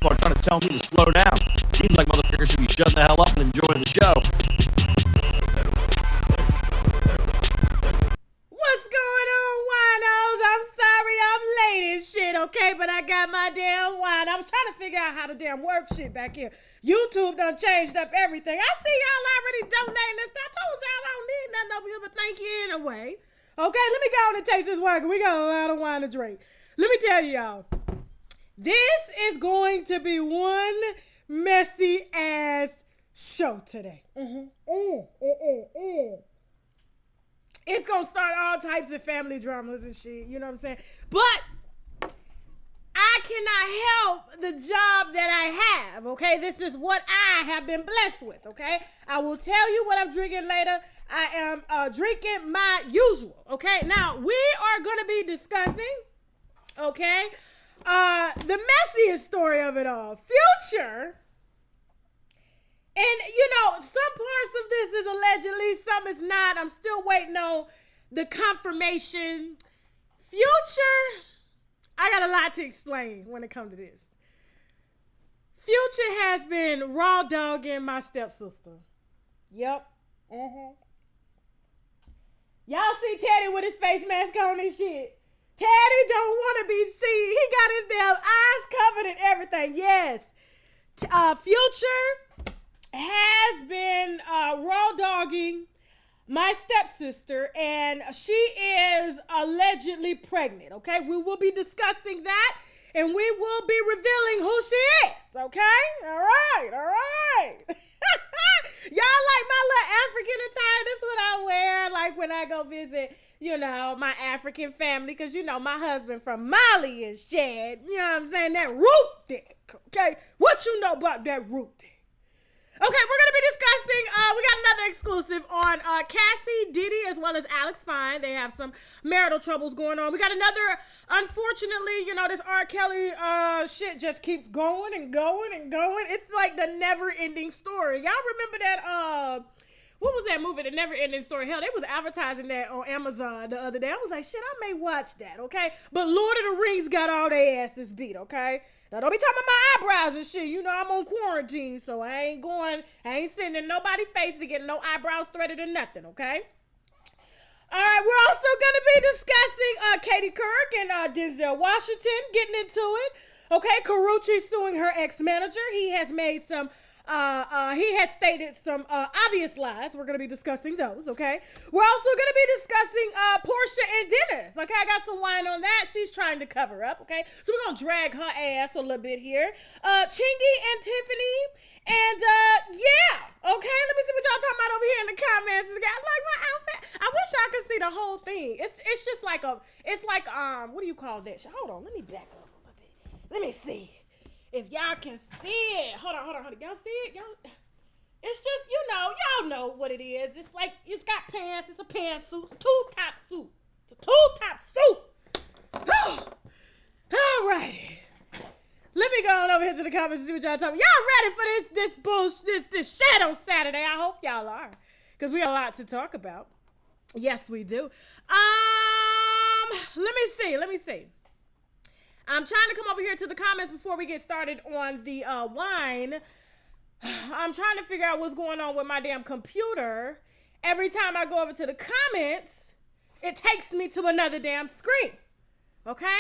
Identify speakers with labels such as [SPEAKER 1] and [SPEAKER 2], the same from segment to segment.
[SPEAKER 1] people are trying to tell me to slow down. Seems like motherfuckers should be shutting the hell up and enjoying the show.
[SPEAKER 2] What's going on, winos? I'm sorry I'm late and shit, okay? But I got my damn wine. I was trying to figure out how to damn work shit back here. YouTube done changed up everything. I see y'all already donating and stuff. I told y'all I don't need nothing over here, but thank you anyway. Okay, let me go on and taste this wine. We got a lot of wine to drink. Let me tell y'all, this is going to be one messy ass show today. It's gonna start all types of family dramas and shit, you know what I'm saying? But I cannot help the job that I have, okay? This is what I have been blessed with, okay? I will tell you what I'm drinking later. I am drinking my usual, okay? Now, we are gonna be discussing, okay, the messiest story of it all. Future. And, you know, some parts of this is allegedly, some is not. I'm still waiting on the confirmation. Future, I got a lot to explain when it comes to this. Future has been raw dogging my stepsister. Yep. Y'all see Teddy with his face mask on and shit. Teddy don't want to be seen. He got his damn eyes covered and everything. Yes. Future has been raw dogging my stepsister, and she is allegedly pregnant, okay? We will be discussing that, and we will be revealing who she is, okay? All right. Y'all like my little African attire? This is what I wear, like, when I go visit, you know, my African family, because, you know, my husband from Mali is Chad, you know what I'm saying? That root dick, okay? What you know about that root dick? Okay, we're going to be discussing, we got another exclusive on Cassie, Diddy, as well as Alex Fine. They have some marital troubles going on. We got another, unfortunately, you know, this RKelly shit just keeps going and going and going. It's like the never-ending story. Y'all remember that, what was that movie, The Never-Ending Story? Hell, they was advertising that on Amazon the other day. I was like, shit, I may watch that, okay? But Lord of the Rings got all their asses beat, okay? Now, don't be talking about my eyebrows and shit. You know I'm on quarantine, so I ain't sitting in nobody's face to get no eyebrows threaded or nothing, okay? All right, we're also going to be discussing Couric and Denzel Washington, getting into it. Okay, Couric suing her ex-manager. He has made some, he has stated some obvious lies. We're going to be discussing those, okay? We're also going to be discussing Porsha and Dennis. Okay, I got some wine on that. She's trying to cover up, okay? So we're going to drag her ass a little bit here. Chingy and Tiffany. And, yeah, okay? Let me see what y'all talking about over here in the comments. I like my outfit. I wish I could see the whole thing. It's just like what do you call that? Hold on, let me back up a little bit. Let me see if y'all can see it. Hold on. Y'all see it? It's just, y'all know what it is. It's like, it's got pants. It's a pantsuit. Two-top suit. It's a two-top suit. All righty. Let me go on over here to the comments and see what y'all talking about. Y'all ready for this bullshit, this shit on Saturday? I hope y'all are, because we got a lot to talk about. Yes, we do. Let me see. I'm trying to come over here to the comments before we get started on the wine. I'm trying to figure out what's going on with my damn computer. Every time I go over to the comments, it takes me to another damn screen. Okay?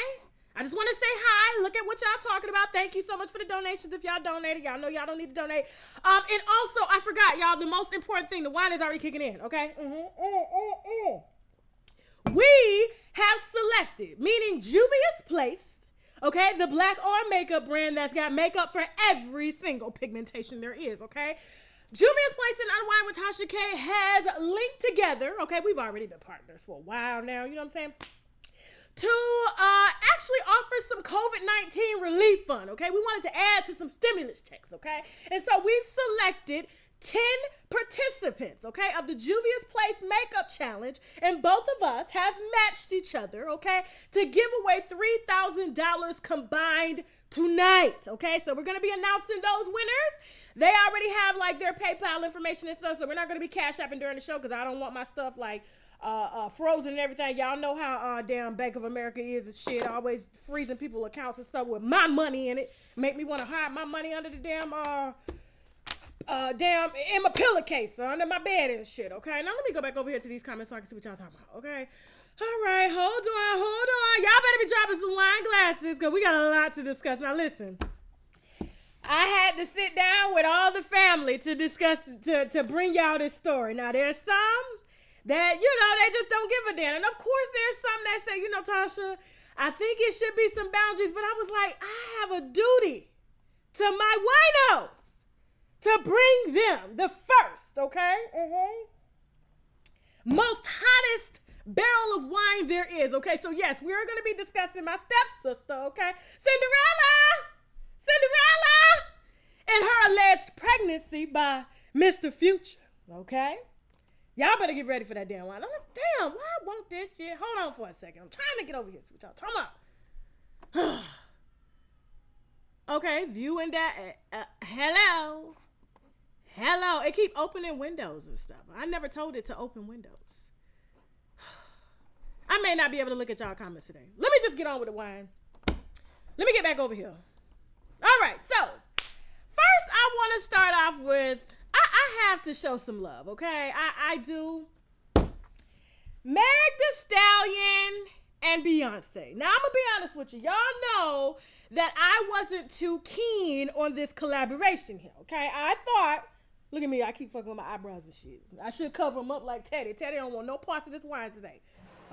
[SPEAKER 2] I just want to say hi. Look at what y'all talking about. Thank you so much for the donations. If y'all donated, y'all know y'all don't need to donate. And also, I forgot, y'all, the most important thing, the wine is already kicking in, okay? We have selected, meaning Juvia's Place, okay, the black arm makeup brand that's got makeup for every single pigmentation there is, okay? Juvia's Place and Unwind with Tasha K has linked together, okay? We've already been partners for a while now, you know what I'm saying? To actually offer some COVID-19 relief fund, okay? We wanted to add to some stimulus checks, okay? And so we've selected 10 participants, okay, of the Juvia's Place Makeup Challenge, and both of us have matched each other, okay, to give away $3,000 combined tonight, okay? So we're going to be announcing those winners They already have like their PayPal information and stuff, so we're not gonna be cash apping during the show because I don't want my stuff like frozen and everything. Y'all know how damn Bank of America is and shit, always freezing people accounts and stuff with my money in it. Make me want to hide my money under the damn in my pillowcase or under my bed and shit. Okay, now let me go back over here to these comments so I can see what y'all talking about. Okay. All right, hold on. Y'all better be dropping some wine glasses because we got a lot to discuss. Now, listen. I had to sit down with all the family to discuss, to bring y'all this story. Now, there's some that, they just don't give a damn. And, of course, there's some that say, Tasha, I think it should be some boundaries. But I was like, I have a duty to my winos to bring them the first, okay? Most hottest barrel of wine there is, okay? So, yes, we're going to be discussing my stepsister, okay? Cinderella, and her alleged pregnancy by Mr. Future, okay? Y'all better get ready for that damn wine. I'm like, damn, why I want this shit? Hold on for a second. I'm trying to get over here. See what y'all talking about. Okay, viewing that. Hello. It keep opening windows and stuff. I never told it to open windows. I may not be able to look at y'all comments today. Let me just get on with the wine. Let me get back over here. All right, so first I want to start off with, I have to show some love, okay? I do. Meg Thee Stallion and Beyonce. Now, I'm going to be honest with you. Y'all know that I wasn't too keen on this collaboration here, okay? I thought, look at me, I keep fucking with my eyebrows and shit. I should cover them up like Teddy. Teddy don't want no parts of this wine today,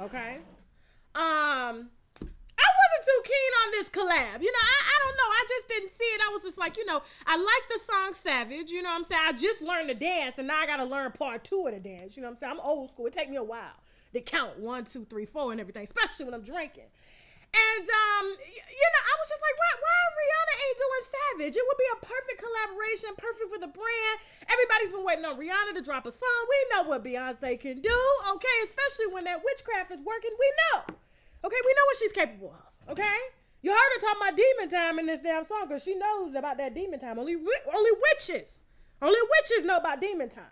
[SPEAKER 2] okay? I wasn't too keen on this collab. I don't know. I just didn't see it. I was just like, I like the song Savage. You know what I'm saying? I just learned to dance, and now I got to learn part 2 of the dance. You know what I'm saying? I'm old school. It take me a while to count 1, 2, 3, 4 and everything, especially when I'm drinking. And, I was just like, why Rihanna ain't doing Savage? It would be a perfect collaboration, perfect for the brand. Everybody's been waiting on Rihanna to drop a song. We know what Beyonce can do, okay? Especially when that witchcraft is working. We know. Okay, we know what she's capable of, okay? You heard her talking about demon time in this damn song because she knows about that demon time. Only witches know about demon time,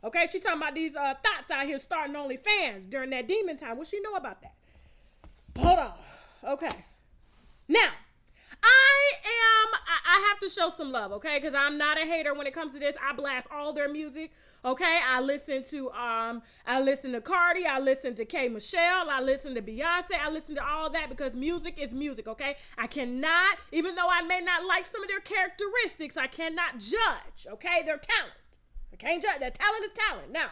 [SPEAKER 2] okay? She talking about these thoughts out here starting OnlyFans during that demon time. What she know about that? Hold on, okay. Now, I have to show some love, okay? Because I'm not a hater when it comes to this. I blast all their music, okay? I listen to Cardi, I listen to K. Michelle, I listen to Beyonce, I listen to all that because music is music, okay? I cannot, even though I may not like some of their characteristics, I cannot judge, okay? Their talent. I can't judge. Their talent is talent. Now,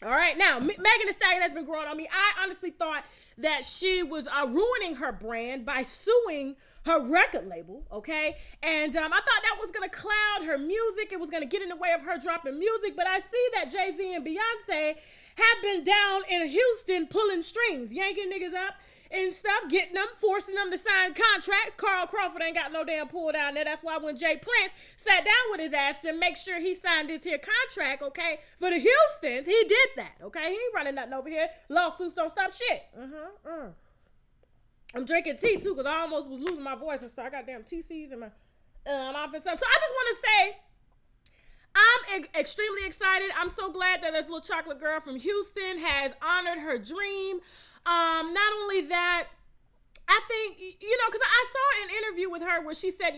[SPEAKER 2] all right, now, Megan Thee Stallion has been growing on me. I honestly thought that she was ruining her brand by suing her record label, okay? And I thought that was going to cloud her music. It was going to get in the way of her dropping music. But I see that Jay-Z and Beyonce have been down in Houston pulling strings, yanking niggas up and stuff, getting them, forcing them to sign contracts. Carl Crawford ain't got no damn pull down there. That's why when Jay Prince sat down with his ass to make sure he signed this here contract, okay, for the Houstons, he did that, okay? He ain't running nothing over here. Lawsuits don't stop shit. I'm drinking tea, too, because I almost was losing my voice, and so I got damn TCs in my mouth and stuff. So I just want to say, I'm extremely excited. I'm so glad that this little chocolate girl from Houston has honored her dream. Not only that, I think, because I saw an interview with her where she said,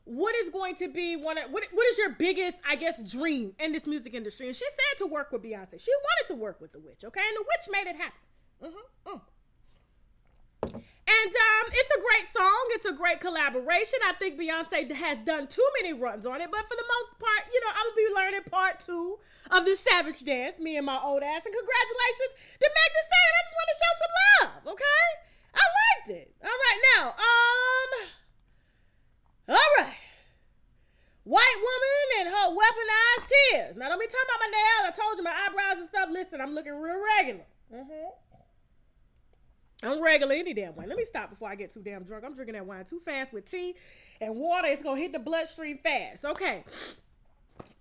[SPEAKER 2] what is going to be what is your biggest, I guess, dream in this music industry? And she said to work with Beyonce. She wanted to work with the witch, okay? And the witch made it happen. And it's a great song. It's a great collaboration. I think Beyonce has done too many runs on it, but for the most part, I'm going to be learning part 2 of this Savage dance, me and my old ass. And congratulations to Meg Thee Stallion. I just want to show some love, okay? I liked it. All right, now, all right. White woman and her weaponized tears. Now, don't be talking about my nails. I told you my eyebrows and stuff. Listen, I'm looking real regular. I'm regular any damn way. Let me stop before I get too damn drunk. I'm drinking that wine too fast with tea and water. It's going to hit the bloodstream fast. Okay.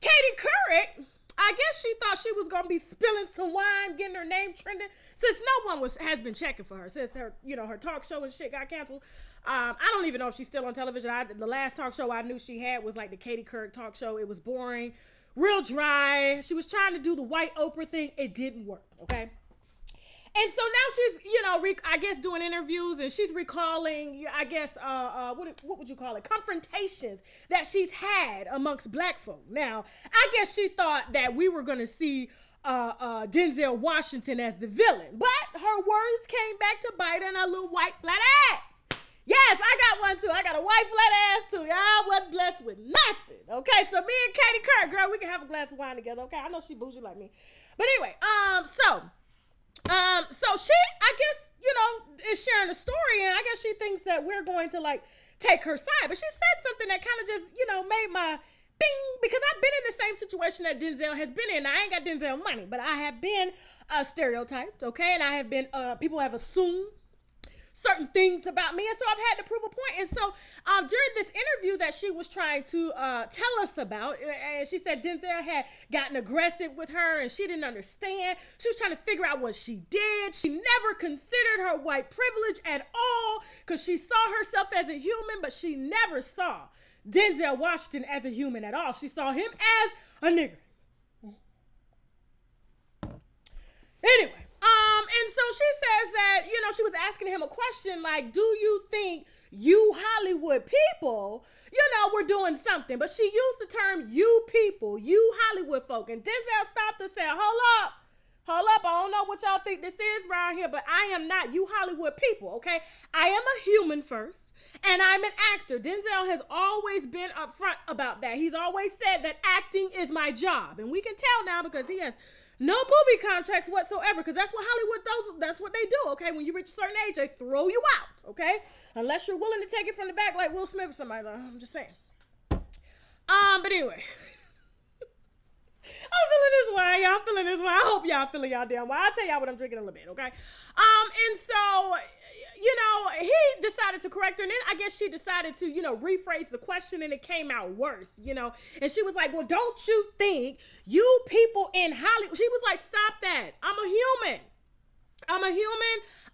[SPEAKER 2] Katie Couric, I guess she thought she was going to be spilling some wine, getting her name trending, since no one has been checking for her, since her, her talk show and shit got canceled. I don't even know if she's still on television. The last talk show I knew she had was like the Katie Couric talk show. It was boring, real dry. She was trying to do the white Oprah thing. It didn't work, okay? And so now she's, I guess doing interviews, and she's recalling, I guess, what would you call it? Confrontations that she's had amongst black folk. Now, I guess she thought that we were going to see Denzel Washington as the villain, but her words came back to bite in a little white flat ass. Yes, I got one too. I got a white flat ass too. Y'all wasn't blessed with nothing. Okay, so me and Katie Couric, girl, we can have a glass of wine together. Okay, I know she bougie like me, but anyway, so she, I guess, is sharing a story, and I guess she thinks that we're going to like take her side, but she said something that kind of just, made my bing, because I've been in the same situation that Denzel has been in. Now, I ain't got Denzel money, but I have been stereotyped, okay, and I have been, people have assumed certain things about me, and so I've had to prove a point. And so during this interview that she was trying to tell us about, and she said Denzel had gotten aggressive with her and she didn't understand. She was trying to figure out what she did. She never considered her white privilege at all because she saw herself as a human, but she never saw Denzel Washington as a human at all. She saw him as a nigger. Anyway. And so she says that, she was asking him a question like, do you think you Hollywood people, were doing something? But she used the term you people, you Hollywood folk. And Denzel stopped and said, hold up. I don't know what y'all think this is around here, but I am not you Hollywood people, okay? I am a human first, and I'm an actor. Denzel has always been upfront about that. He's always said that acting is my job. And we can tell now because he has no movie contracts whatsoever, because that's what Hollywood does. That's what they do, okay? When you reach a certain age, they throw you out, okay? Unless you're willing to take it from the back like Will Smith or somebody. I'm just saying. But anyway. I'm feeling this way. Y'all feeling this way. I hope y'all feeling y'all damn way. I'll tell y'all what I'm drinking in a little bit, okay? And so, he decided to correct her, and then I guess she decided to, rephrase the question, and it came out worse, and she was like, well, don't you think you people in Hollywood, she was like, stop that. I'm a human.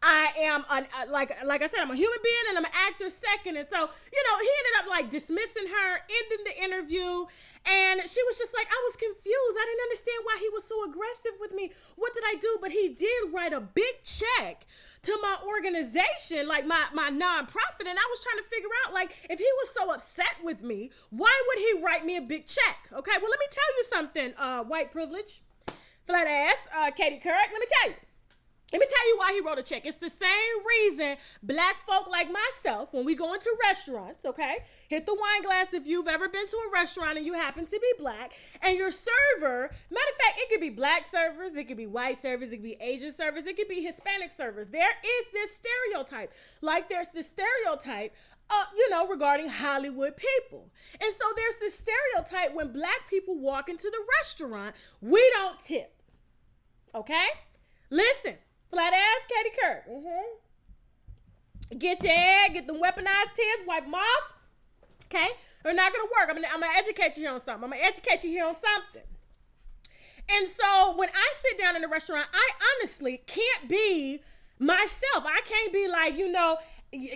[SPEAKER 2] I am, like I said, I'm a human being, and I'm an actor second. And so, he ended up like dismissing her, ending the interview. And she was just like, I was confused. I didn't understand why he was so aggressive with me. What did I do? But he did write a big check to my organization, like my nonprofit. And I was trying to figure out, like, if he was so upset with me, why would he write me a big check? Okay, well, let me tell you something, white privilege, flat ass, Katie Couric, let me tell you. Let me tell you why he wrote a check. It's the same reason black folk like myself, when we go into restaurants, okay, hit the wine glass if you've ever been to a restaurant and you happen to be black, and your server, matter of fact, it could be black servers, it could be white servers, it could be Asian servers, it could be Hispanic servers. There is this stereotype, like there's this stereotype regarding Hollywood people. And so there's this stereotype when black people walk into the restaurant, we don't tip, okay? Listen. Flat ass Katie Couric. Get your head, get them weaponized tears, wipe them off. Okay? They're not going to work. I'm going to educate you here on something. And so when I sit down in a restaurant, I honestly can't be myself. I can't be like,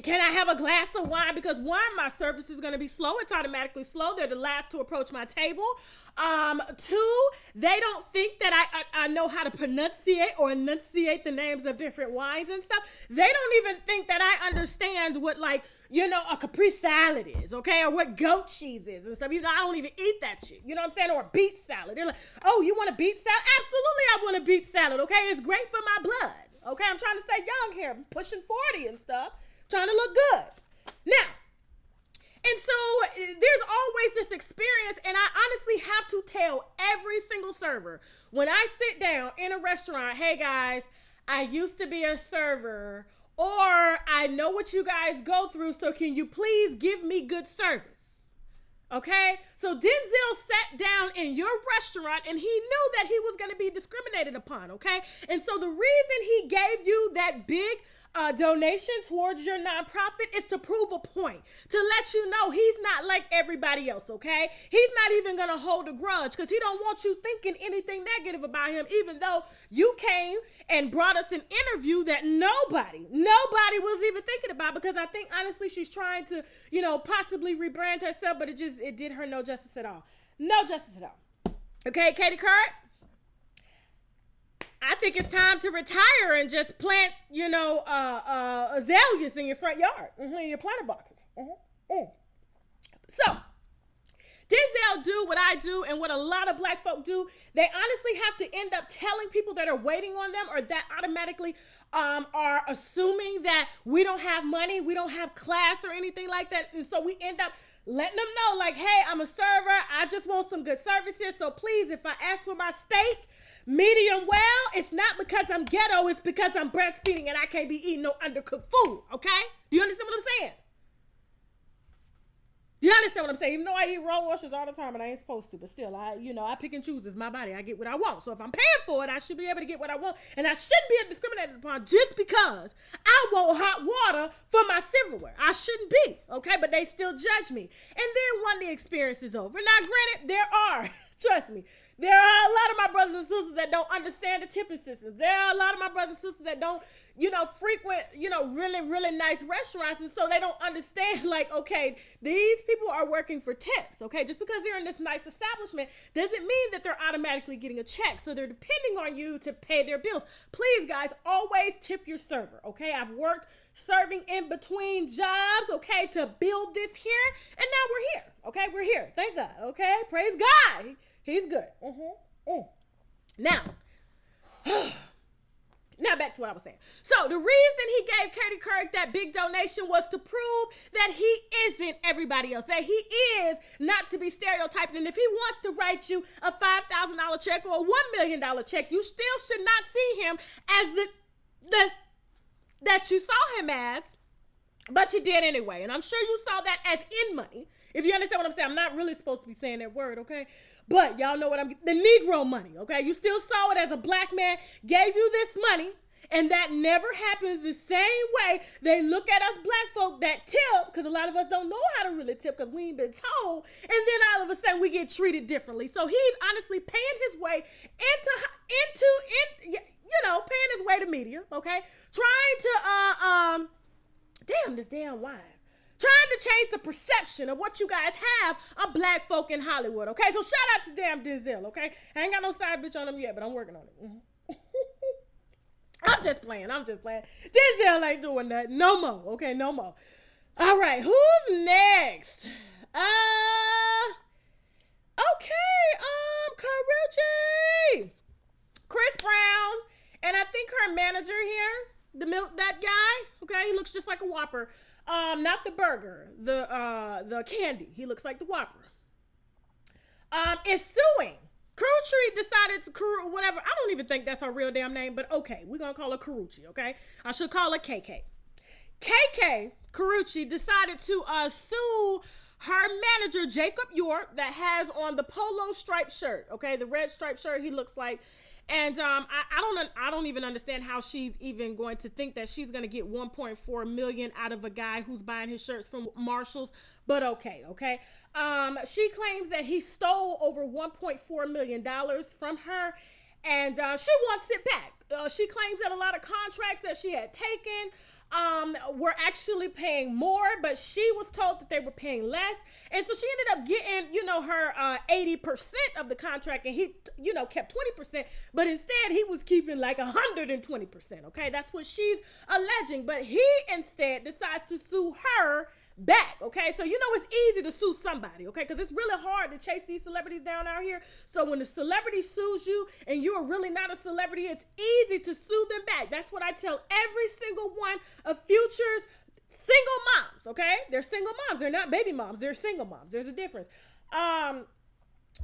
[SPEAKER 2] can I have a glass of wine? Because one, my service is going to be slow. It's automatically slow. They're the last to approach my table. Two, they don't think that I know how to pronunciate or enunciate the names of different wines and stuff. They don't even think that I understand what, like, a Capri salad is, okay? Or what goat cheese is and stuff. I don't even eat that shit. You know what I'm saying? Or a beet salad. They're like, oh, you want a beet salad? Absolutely, I want a beet salad, okay? It's great for my blood, okay? I'm trying to stay young here. I'm pushing 40 and stuff. Trying to look good. Now, and so there's always this experience, and I honestly have to tell every single server when I sit down in a restaurant, hey guys, I used to be a server, or I know what you guys go through, so can you please give me good service? Okay, so Denzel sat down in your restaurant and he knew that he was going to be discriminated upon, okay? And so the reason he gave you that big donation towards your nonprofit is to prove a point, to let you know he's not like everybody else, okay? He's not even gonna hold a grudge because he don't want you thinking anything negative about him, even though you came and brought us an interview that nobody was even thinking about, because I think honestly she's trying to, possibly rebrand herself, but it did her no justice at all. No justice at all. Okay, Katie Couric? I think it's time to retire and just plant, azaleas in your front yard, in your planter boxes. So, Denzel do what I do and what a lot of black folk do. They honestly have to end up telling people that are waiting on them, or that automatically are assuming that we don't have money, we don't have class or anything like that. And so we end up letting them know, like, hey, I'm a server. I just want some good service here. So please, if I ask for my steak medium well, it's not because I'm ghetto, it's because I'm breastfeeding and I can't be eating no undercooked food, okay? Do you understand what I'm saying? You understand what I'm saying? Even though I eat raw washers all the time and I ain't supposed to, but still, I pick and choose. It's my body. I get what I want. So if I'm paying for it, I should be able to get what I want. And I shouldn't be discriminated upon just because I want hot water for my silverware. I shouldn't be, okay? But they still judge me. And then when the experience is over. Now, granted, there are, trust me, there are a lot of my brothers and sisters that don't understand the tipping system. There are a lot of my brothers and sisters that don't, frequent, really, really nice restaurants. And so they don't understand, like, okay, these people are working for tips, okay? Just because they're in this nice establishment doesn't mean that they're automatically getting a check. So they're depending on you to pay their bills. Please, guys, always tip your server, okay? I've worked serving in between jobs, okay, to build this here. And now we're here, okay? We're here. Thank God, okay? Praise God. He's good. Now back to what I was saying. So the reason he gave Katie Couric that big donation was to prove that he isn't everybody else, that he is not to be stereotyped. And if he wants to write you a $5,000 check or a $1 million check, you still should not see him as that you saw him as, but you did anyway. And I'm sure you saw that as in money. If you understand what I'm saying, I'm not really supposed to be saying that word, okay? But y'all know what the Negro money, okay? You still saw it as a black man gave you this money, and that never happens the same way they look at us black folk that tip, because a lot of us don't know how to really tip because we ain't been told, and then all of a sudden we get treated differently. So he's honestly paying his way paying his way to media, okay? Trying to, this damn wine. Trying to change the perception of what you guys have of black folk in Hollywood, okay? So shout out to damn Denzel, okay? I ain't got no side bitch on him yet, but I'm working on it. I'm just playing. Denzel ain't doing that no more, okay? No more. All right, who's next? Couric. Chris Brown, and I think her manager here, that guy, okay? He looks just like a Whopper. Not the burger, the candy. He looks like the Whopper. Is suing. Couric decided to, whatever. I don't even think that's her real damn name, but okay. We're going to call her Couric, okay? I should call her KK. Couric decided to sue her manager, Jacob York, that has on the polo striped shirt, okay? The red striped shirt he looks like. And I don't even understand how she's even going to think that she's going to get $1.4 million out of a guy who's buying his shirts from Marshalls. But okay. She claims that he stole over $1.4 million from her, and she wants it back. She claims that a lot of contracts that she had taken were actually paying more, but she was told that they were paying less. And so she ended up getting, her 80% of the contract, and he, kept 20%, but instead he was keeping like 120%. Okay. That's what she's alleging, but he instead decides to sue her back. Okay. So, it's easy to sue somebody. Okay. Cause it's really hard to chase these celebrities down out here. So when the celebrity sues you and you're really not a celebrity, it's easy to sue them back. That's what I tell every single one of Future's single moms. Okay. They're single moms. They're not baby moms. They're single moms. There's a difference.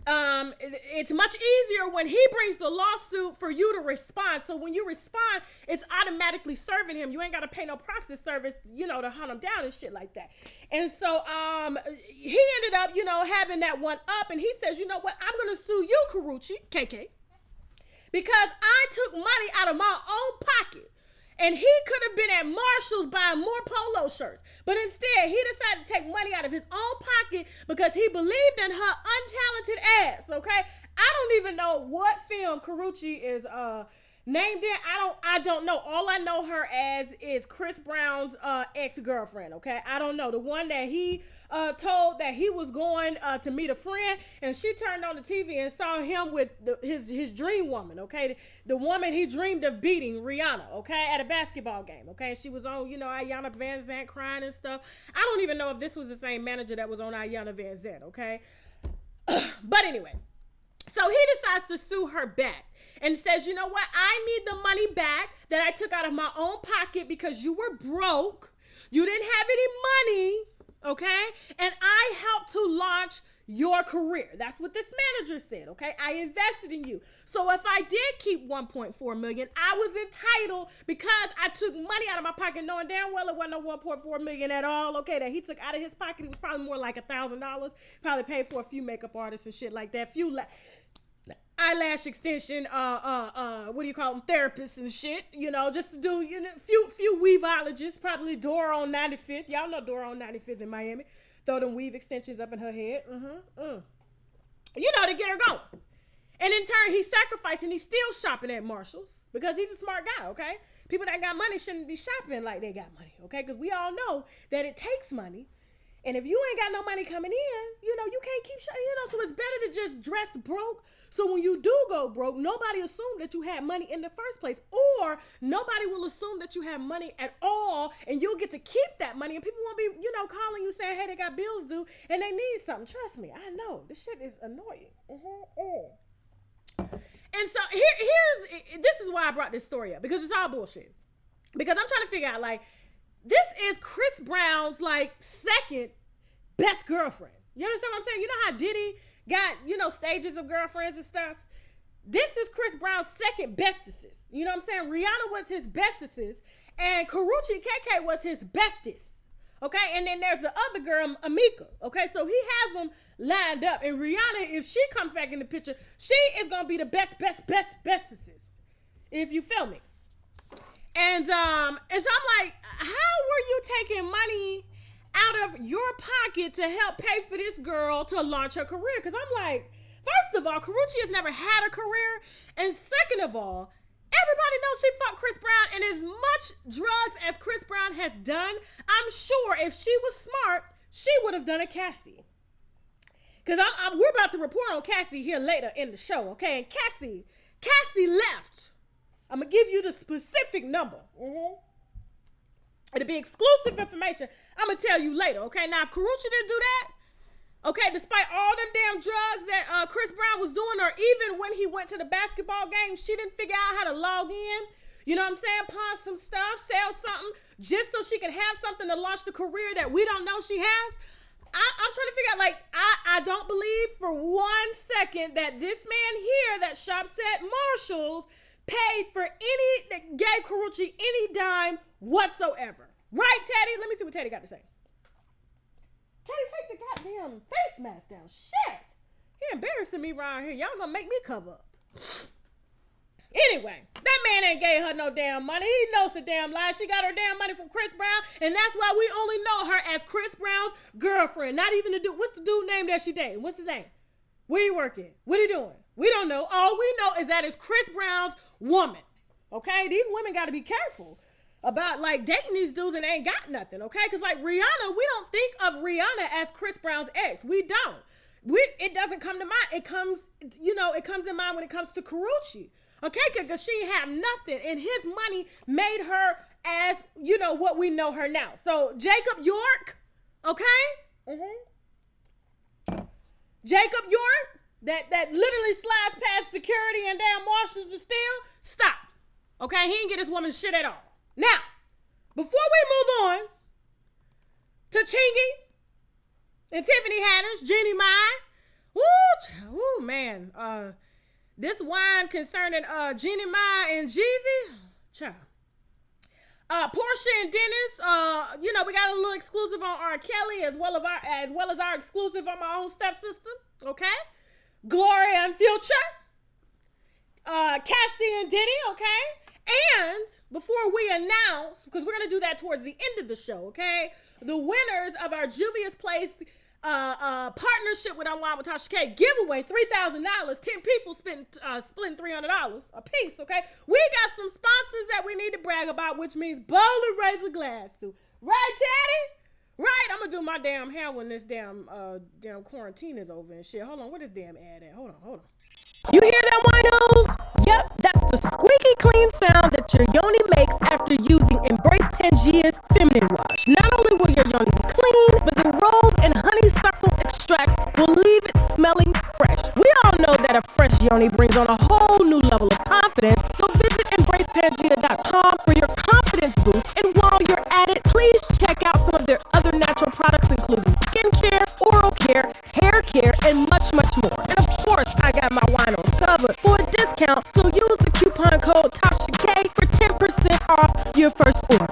[SPEAKER 2] It's much easier when he brings the lawsuit for you to respond. So when you respond, it's automatically serving him. You ain't got to pay no process service, to hunt him down and shit like that. And so, he ended up, having that one up, and he says, you know what? I'm going to sue you, KK, because I took money out of my own pocket And he could have been at Marshall's buying more polo shirts. But instead, he decided to take money out of his own pocket because he believed in her untalented ass, okay? I don't even know what film Couric is named in. I don't know. All I know her as is Chris Brown's ex-girlfriend, okay? I don't know. The one that he told that he was going to meet a friend, and she turned on the TV and saw him with his dream woman, okay? The woman he dreamed of beating, Rihanna, okay? At a basketball game, okay? She was on, Ayanna Van Zant crying and stuff. I don't even know if this was the same manager that was on Ayanna Van Zant, okay? But anyway, so he decides to sue her back and says, you know what? I need the money back that I took out of my own pocket because you were broke. You didn't have any money, okay? And I helped to launch your career. That's what this manager said, okay? I invested in you. So if I did keep $1.4 million, I was entitled because I took money out of my pocket knowing damn well it wasn't no $1.4 million at all, okay, that he took out of his pocket. It was probably more like $1,000. Probably paid for a few makeup artists and shit like that. Eyelash extension, what do you call them, therapists and shit, just to do, few weaveologists, probably Dora on 95th. Y'all know Dora on 95th in Miami. Throw them weave extensions up in her head. To get her going. And in turn, he's sacrificing. He's still shopping at Marshall's because he's a smart guy, okay? People that got money shouldn't be shopping like they got money, okay? Because we all know that it takes money. And if you ain't got no money coming in, you can't keep shopping, so it's better to just dress broke. So when you do go broke, nobody assumed that you had money in the first place, or nobody will assume that you have money at all, and you'll get to keep that money, and people won't be, calling you saying, hey, they got bills due, and they need something. Trust me, I know. This shit is annoying. And so this is why I brought this story up, because it's all bullshit. Because I'm trying to figure out, this is Chris Brown's, second best girlfriend. You understand what I'm saying? You know how Diddy got, stages of girlfriends and stuff? This is Chris Brown's second bestest. You know what I'm saying? Rihanna was his bestest, and Couric KK was his bestest. Okay? And then there's the other girl, Amika. Okay? So he has them lined up. And Rihanna, if she comes back in the picture, she is going to be the bestest. If you feel me. And so I'm like, how were you taking money out of your pocket to help pay for this girl to launch her career? Because I'm like, first of all, Couric has never had a career. And second of all, everybody knows she fucked Chris Brown. And as much drugs as Chris Brown has done, I'm sure if she was smart, she would have done a Cassie. Because we're about to report on Cassie here later in the show, okay? And Cassie left. I'm going to give you the specific number. It'll be exclusive information. I'm going to tell you later, okay? Now, if Couric didn't do that, okay, despite all them damn drugs that Chris Brown was doing, or even when he went to the basketball game, she didn't figure out how to log in. You know what I'm saying? Pawn some stuff, sell something, just so she can have something to launch the career that we don't know she has. I'm trying to figure out, I don't believe for 1 second that this man here that shops at Marshall's paid for gave Couric any dime whatsoever. Right, Teddy? Let me see what Teddy got to say. Teddy, take the goddamn face mask down. Shit. He embarrassing me around here. Y'all gonna make me cover up. Anyway, that man ain't gave her no damn money. He knows the damn lie. She got her damn money from Chris Brown, and that's why we only know her as Chris Brown's girlfriend. Not even the dude. What's the dude name that she dating? What's his name? Where he working? What he doing? We don't know. All we know is that it's Chris Brown's woman. Okay? These women got to be careful about dating these dudes and they ain't got nothing. Okay? Because Rihanna, we don't think of Rihanna as Chris Brown's ex. We don't. It doesn't come to mind. It comes in mind when it comes to Couric. Okay? Because she have nothing, and his money made her as, what we know her now. So Jacob York, okay? Jacob York, that literally slides past security and damn Marshalls to steal, stop. Okay, he didn't get his woman's shit at all. Now, before we move on to Chingy and Tiffany Haddish, Jeannie Mai, woo, man, this wine concerning Jeannie Mai and Jeezy, child. Porsha and Dennis, we got a little exclusive on RKelly as well as our exclusive on my own stepsister. Okay, Gloria and Future, Cassie and Diddy. Okay, And before we announce, because we're going to do that towards the end of the show, okay? The winners of our Juvia's Place partnership with UNWINEWITHTASHAK giveaway, $3,000. 10 people splitting $300 a piece, okay? We got some sponsors that we need to brag about, which means boldly raise a glass to. Right, Teddy? Right, I'm gonna do my damn hair when this damn quarantine is over and shit. Hold on, where this damn ad at? Hold on. You hear that, winos? Yep, that's the squeaky clean sound that your yoni makes after using Embrace Pangea's feminine wash. Not only will your yoni be clean, but the rose and honeysuckle extracts will leave it smelling fresh. We all know that a fresh yoni brings on a whole new level of confidence, so visit embracepangea.com for your confidence boost. And while you're at it, please check out some of their other natural products, including skincare, oral care, hair care, and much, much more. And of course, I got my winos covered for a discount, so use the coupon code TASHAK for 10% off your first order.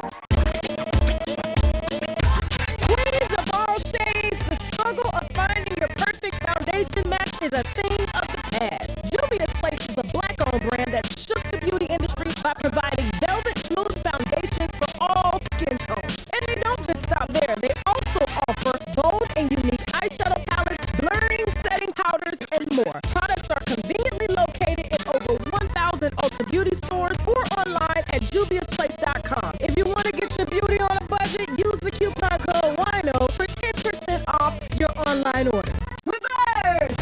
[SPEAKER 2] Queens of all shades, the struggle of finding your perfect foundation match is a thing of the past. Juvia's Place is a black-owned brand that shook the beauty industry by providing velvet smooth foundations for all skin tones. And they don't just stop there. They also offer bold and unique eyeshadow palettes, blurring setting powders, and more. Products are conveniently located in over 1,000 Ulta Beauty stores or online at juviasplace.com. If you want to get your beauty on a budget, use the coupon code WINO for 10% off your online orders. Reverse!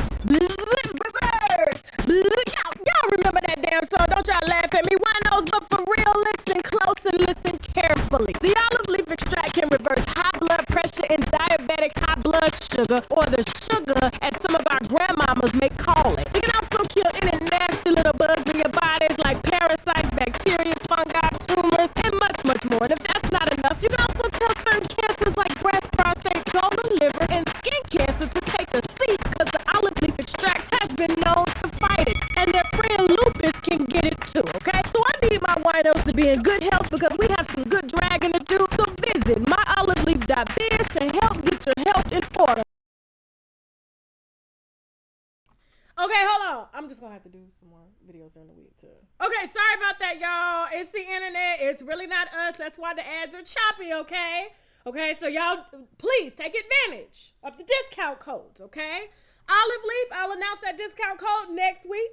[SPEAKER 2] Y'all remember that damn song? Don't y'all laugh at me, winos, but for real, listen close and listen carefully. The olive leaf extract can reverse high blood pressure and diabetic high blood sugar, or the sugar as some of our grandmamas may call it. It can also kill any nasty little bugs in your bodies like parasites, bacteria, fungi, tumors, and much, much more. And if that's not enough, you can also tell certain cancers like breast, prostate, colon, liver, and skin cancer to take a seat, because the olive leaf extract has been known to fight it. And their friend lupus can get it too, okay? So I need my winos to be in good health, because we have some good dragging to do. So visit myoliveleaf.biz to help get your health in order. Okay, hold on. I'm just gonna have to do some more videos during the week too. Okay, sorry about that, y'all. It's the internet. It's really not us. That's why the ads are choppy, okay? Okay, so y'all, please take advantage of the discount codes, okay? Olive Leaf, I'll announce that discount code next week.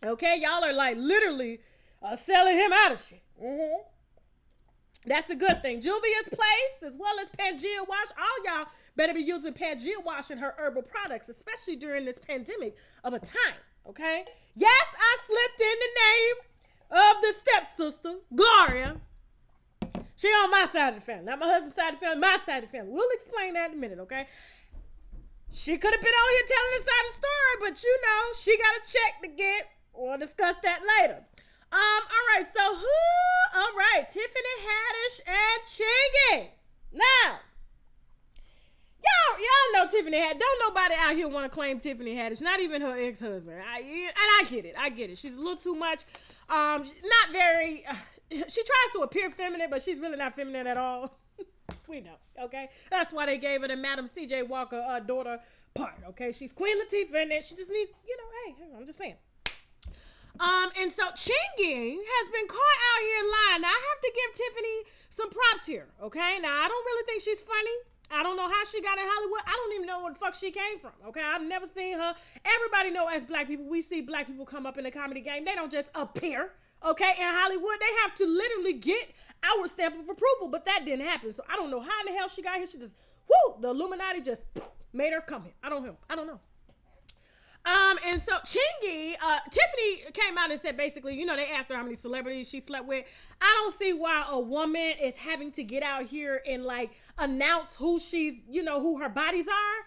[SPEAKER 2] Okay, y'all are like literally selling him out of shit. That's a good thing. Juvia's Place, as well as Pangea Wash. All y'all better be using Pangea Wash and her herbal products, especially during this pandemic of a time, okay? Yes, I slipped in the name of the stepsister, Gloria. She on my side of the family. Not my husband's side of the family, my side of the family. We'll explain that in a minute, okay? She could have been on here telling this side of the story, but you know, she got a check to get. We'll discuss that later. All right, Tiffany Haddish and Chingy. Now, y'all know Tiffany Haddish. Don't nobody out here want to claim Tiffany Haddish, not even her ex-husband. I get it. She's a little too much. Not very, she tries to appear feminine, but she's really not feminine at all. We know, okay? That's why they gave her the Madam C.J. Walker daughter part, okay? She's Queen Latifah, and she just needs, hey, I'm just saying. And so Chingy has been caught out here lying. Now, I have to give Tiffany some props here, okay? Now, I don't really think she's funny. I don't know how she got in Hollywood. I don't even know where the fuck she came from, okay? I've never seen her. Everybody know as black people, we see black people come up in the comedy game. They don't just appear, okay? In Hollywood, they have to literally get our stamp of approval, but that didn't happen. So I don't know how in the hell she got here. She just, the Illuminati just made her come here. I don't know. And so Chingy, Tiffany came out and said basically, they asked her how many celebrities she slept with. I don't see why a woman is having to get out here and like announce who she's, who her bodies are.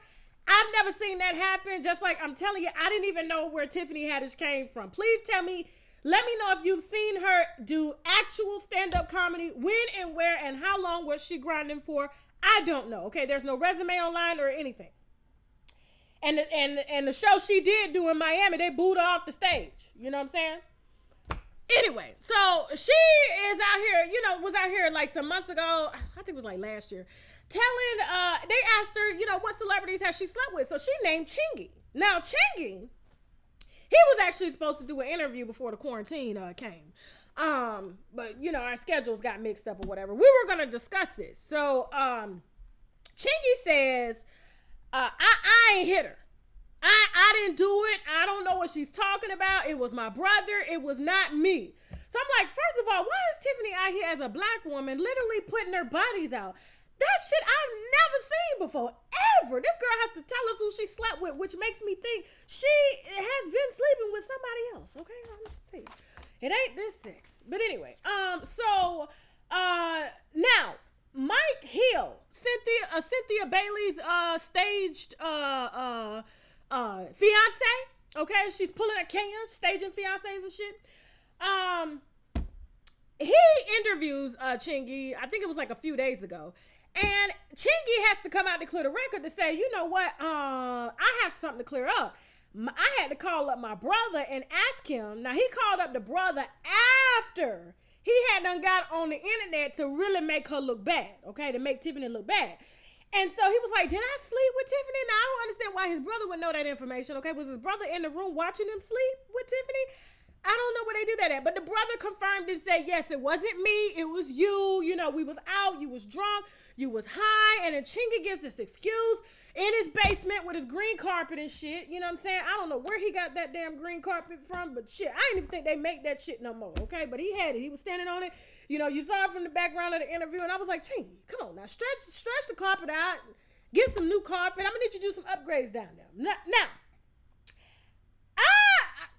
[SPEAKER 2] I've never seen that happen. Just like I'm telling you, I didn't even know where Tiffany Haddish came from. Please tell me, let me know if you've seen her do actual stand-up comedy, when and where and how long was she grinding for. I don't know. Okay, there's no resume online or anything. And the show she did do in Miami, they booed her off the stage. You know what I'm saying? Anyway, so she is out here, was out here like some months ago. I think it was like last year. Telling, they asked her, what celebrities has she slept with? So she named Chingy. Now, Chingy, he was actually supposed to do an interview before the quarantine came. But our schedules got mixed up or whatever. We were gonna discuss this. So Chingy says, I ain't hit her. I didn't do it. I don't know what she's talking about. It was my brother. It was not me. So I'm like, first of all, why is Tiffany out here as a black woman literally putting their bodies out? That shit I've never seen before, ever. This girl has to tell us who she slept with, which makes me think she has been sleeping with somebody else. Okay, I'm just saying. It ain't this sex. But anyway, now, Mike Hill, Cynthia Bailey's staged fiance. Okay, she's pulling at Kenya, staging fiancés and shit. He interviews Chingy, I think it was like a few days ago. And Chingy has to come out to clear the record to say, you know what, I have something to clear up. I had to call up my brother and ask him. Now, he called up the brother after he had done got on the internet to really make her look bad, okay, to make Tiffany look bad. And so he was like, did I sleep with Tiffany? Now, I don't understand why his brother would know that information, okay? Was his brother in the room watching him sleep with Tiffany? I don't know where they did that at, but the brother confirmed and said, yes, it wasn't me, it was you. We was out, you was drunk, you was high, and then Chingy gives this excuse in his basement with his green carpet and shit. You know what I'm saying? I don't know where he got that damn green carpet from, but shit, I didn't even think they make that shit no more, okay? But he had it. He was standing on it. You saw it from the background of the interview, and I was like, Chingy, come on now, stretch the carpet out, get some new carpet. I'm gonna need you to do some upgrades down there. Now,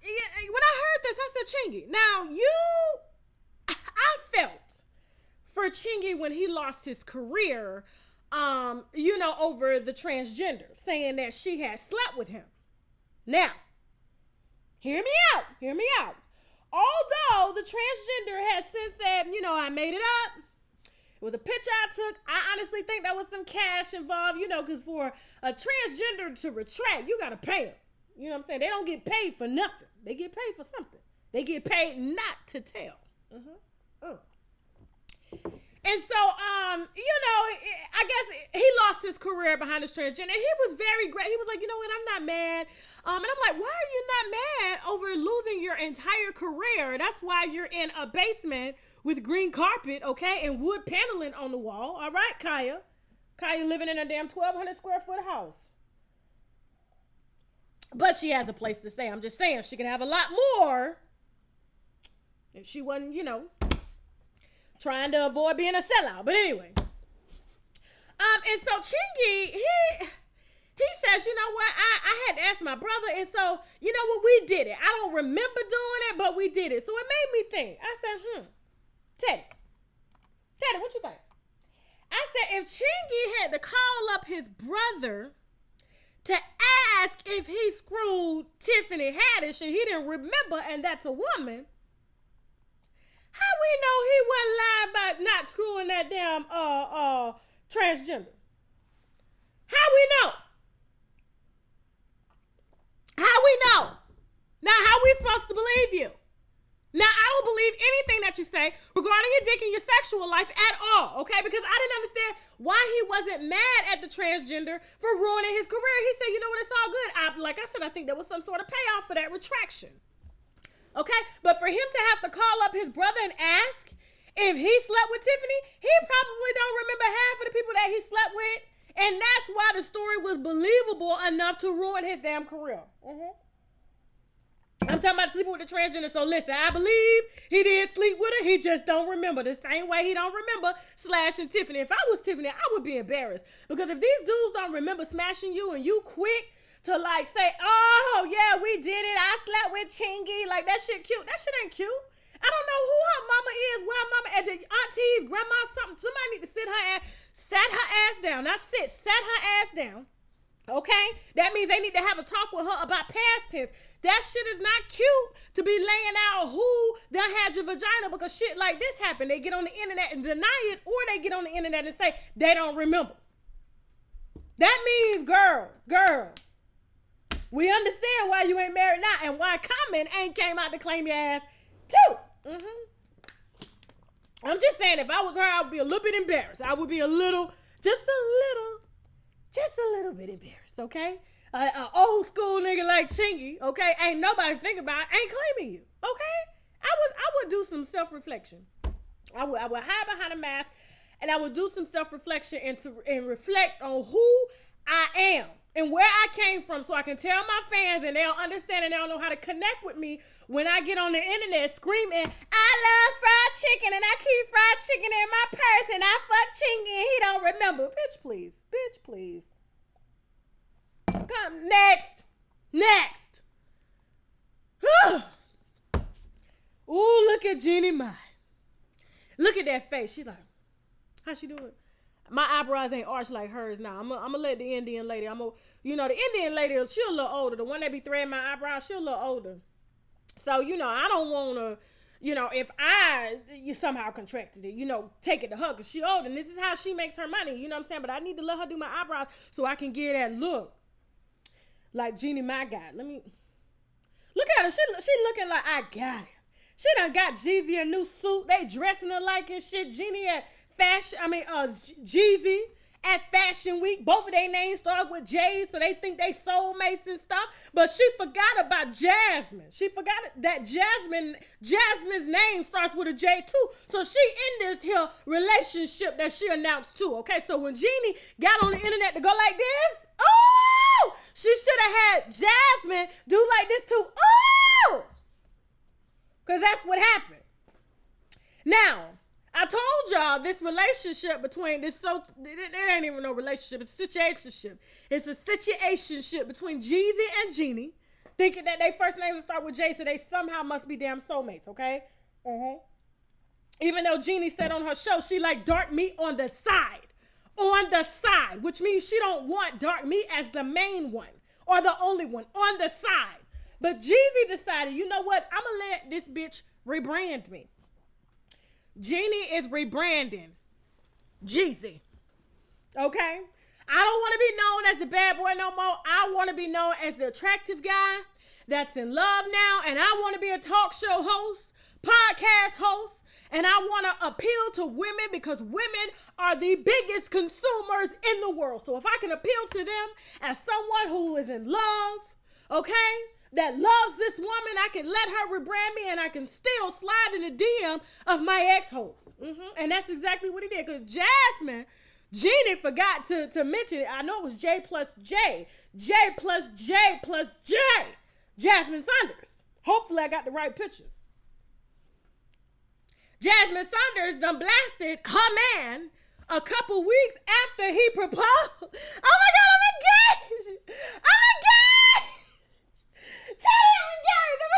[SPEAKER 2] when I heard this, I said, Chingy, now I felt for Chingy when he lost his career, over the transgender, saying that she had slept with him. Now, hear me out. Although the transgender has since said, I made it up. It was a picture I took. I honestly think that was some cash involved, because for a transgender to retract, you got to pay them. You know what I'm saying? They don't get paid for nothing. They get paid for something. They get paid not to tell. And so, I guess he lost his career behind his transgender. And he was very great. He was like, you know what? I'm not mad. And I'm like, why are you not mad over losing your entire career? That's why you're in a basement with green carpet, okay, and wood paneling on the wall. All right, Kaya. Kaya living in a damn 1,200 square foot house. But she has a place to stay. I'm just saying she could have a lot more if she wasn't, trying to avoid being a sellout. But anyway. And so Chingy, he says, you know what? I had to ask my brother. And so, you know what? We did it. I don't remember doing it, but we did it. So it made me think. I said, Teddy, what you think? I said, if Chingy had to call up his brother to ask if he screwed Tiffany Haddish and he didn't remember, and that's a woman, how we know he wasn't lying about not screwing that damn transgender? How we know? Now, how we supposed to believe you? Now, I don't believe anything that you say regarding your dick and your sexual life at all, okay? Because I didn't understand why he wasn't mad at the transgender for ruining his career. He said, you know what, it's all good. Like I said, I think there was some sort of payoff for that retraction, okay? But for him to have to call up his brother and ask if he slept with Tiffany, he probably don't remember half of the people that he slept with, and that's why the story was believable enough to ruin his damn career. I'm talking about sleeping with the transgender. So listen, I believe he did sleep with her. He just don't remember. The same way he don't remember slashing Tiffany. If I was Tiffany, I would be embarrassed. Because if these dudes don't remember smashing you and you quick to like say, oh yeah, we did it. I slept with Chingy. Like that shit cute. That shit ain't cute. I don't know who her mama is, where her mama at, the aunties, grandma, something. Somebody need to sat her ass down. Not sit, sat her ass down. Okay? That means they need to have a talk with her about past tense. That shit is not cute to be laying out who done had your vagina because shit like this happened. They get on the internet and deny it, or they get on the internet and say they don't remember. That means, girl, we understand why you ain't married now and why Common ain't came out to claim your ass too. I'm just saying, if I was her, I would be a little bit embarrassed. I would be just a little bit embarrassed, okay? An old school nigga like Chingy, okay, ain't nobody think about, ain't claiming you, okay? I would do some self-reflection. I would hide behind a mask, and I would do some self-reflection and reflect on who I am and where I came from, so I can tell my fans and they'll understand and they'll know how to connect with me when I get on the internet screaming, I love fried chicken and I keep fried chicken in my purse and I fuck chicken and he don't remember. Bitch, please. Bitch, please. Come next. Ooh, look at Jeannie Mai. Look at that face. She like, how she doing? My eyebrows ain't arched like hers now. I'm gonna let the Indian lady, the Indian lady, she a little older. The one that be threading my eyebrows, she a little older. So, I don't want to, if you somehow contracted it, take it to her because she older. And this is how she makes her money. You know what I'm saying? But I need to let her do my eyebrows so I can get that look like Jeannie Mai got. Let me, look at her. She looking like I got it. She done got Jeezy a new suit. They dressing her like and shit. Jeannie at Jeezy at Fashion Week. Both of their names start with J's, so they think they soulmates and stuff. But she forgot about Jasmine. She forgot that Jasmine's name starts with a J too. So she in this here relationship that she announced too. Okay, so when Jeannie got on the internet to go like this, oh, she should have had Jasmine do like this too. Oh, because that's what happened. Now, I told y'all this relationship between it ain't even no relationship, it's a situationship. It's a situationship between Jeezy and Jeannie, thinking that they first names will start with J, so they somehow must be damn soulmates, okay? Even though Jeannie said on her show she like dark meat on the side, which means she don't want dark meat as the main one or the only one on the side. But Jeezy decided, you know what? I'm gonna let this bitch rebrand me. Jeannie is rebranding Jeezy. Okay? I don't want to be known as the bad boy no more. I want to be known as the attractive guy that's in love now. And I want to be a talk show host, podcast host. And I want to appeal to women because women are the biggest consumers in the world. So if I can appeal to them as someone who is in love, okay, that loves this woman, I can let her rebrand me and I can still slide in the DM of my ex-host. And that's exactly what he did. Because Jeannie forgot to mention it. I know it was J plus J. J plus J plus J. Jasmine Saunders. Hopefully I got the right picture. Jasmine Saunders done blasted her man a couple weeks after he proposed. Oh my God, I'm engaged. I'm engaged. Tell him I'm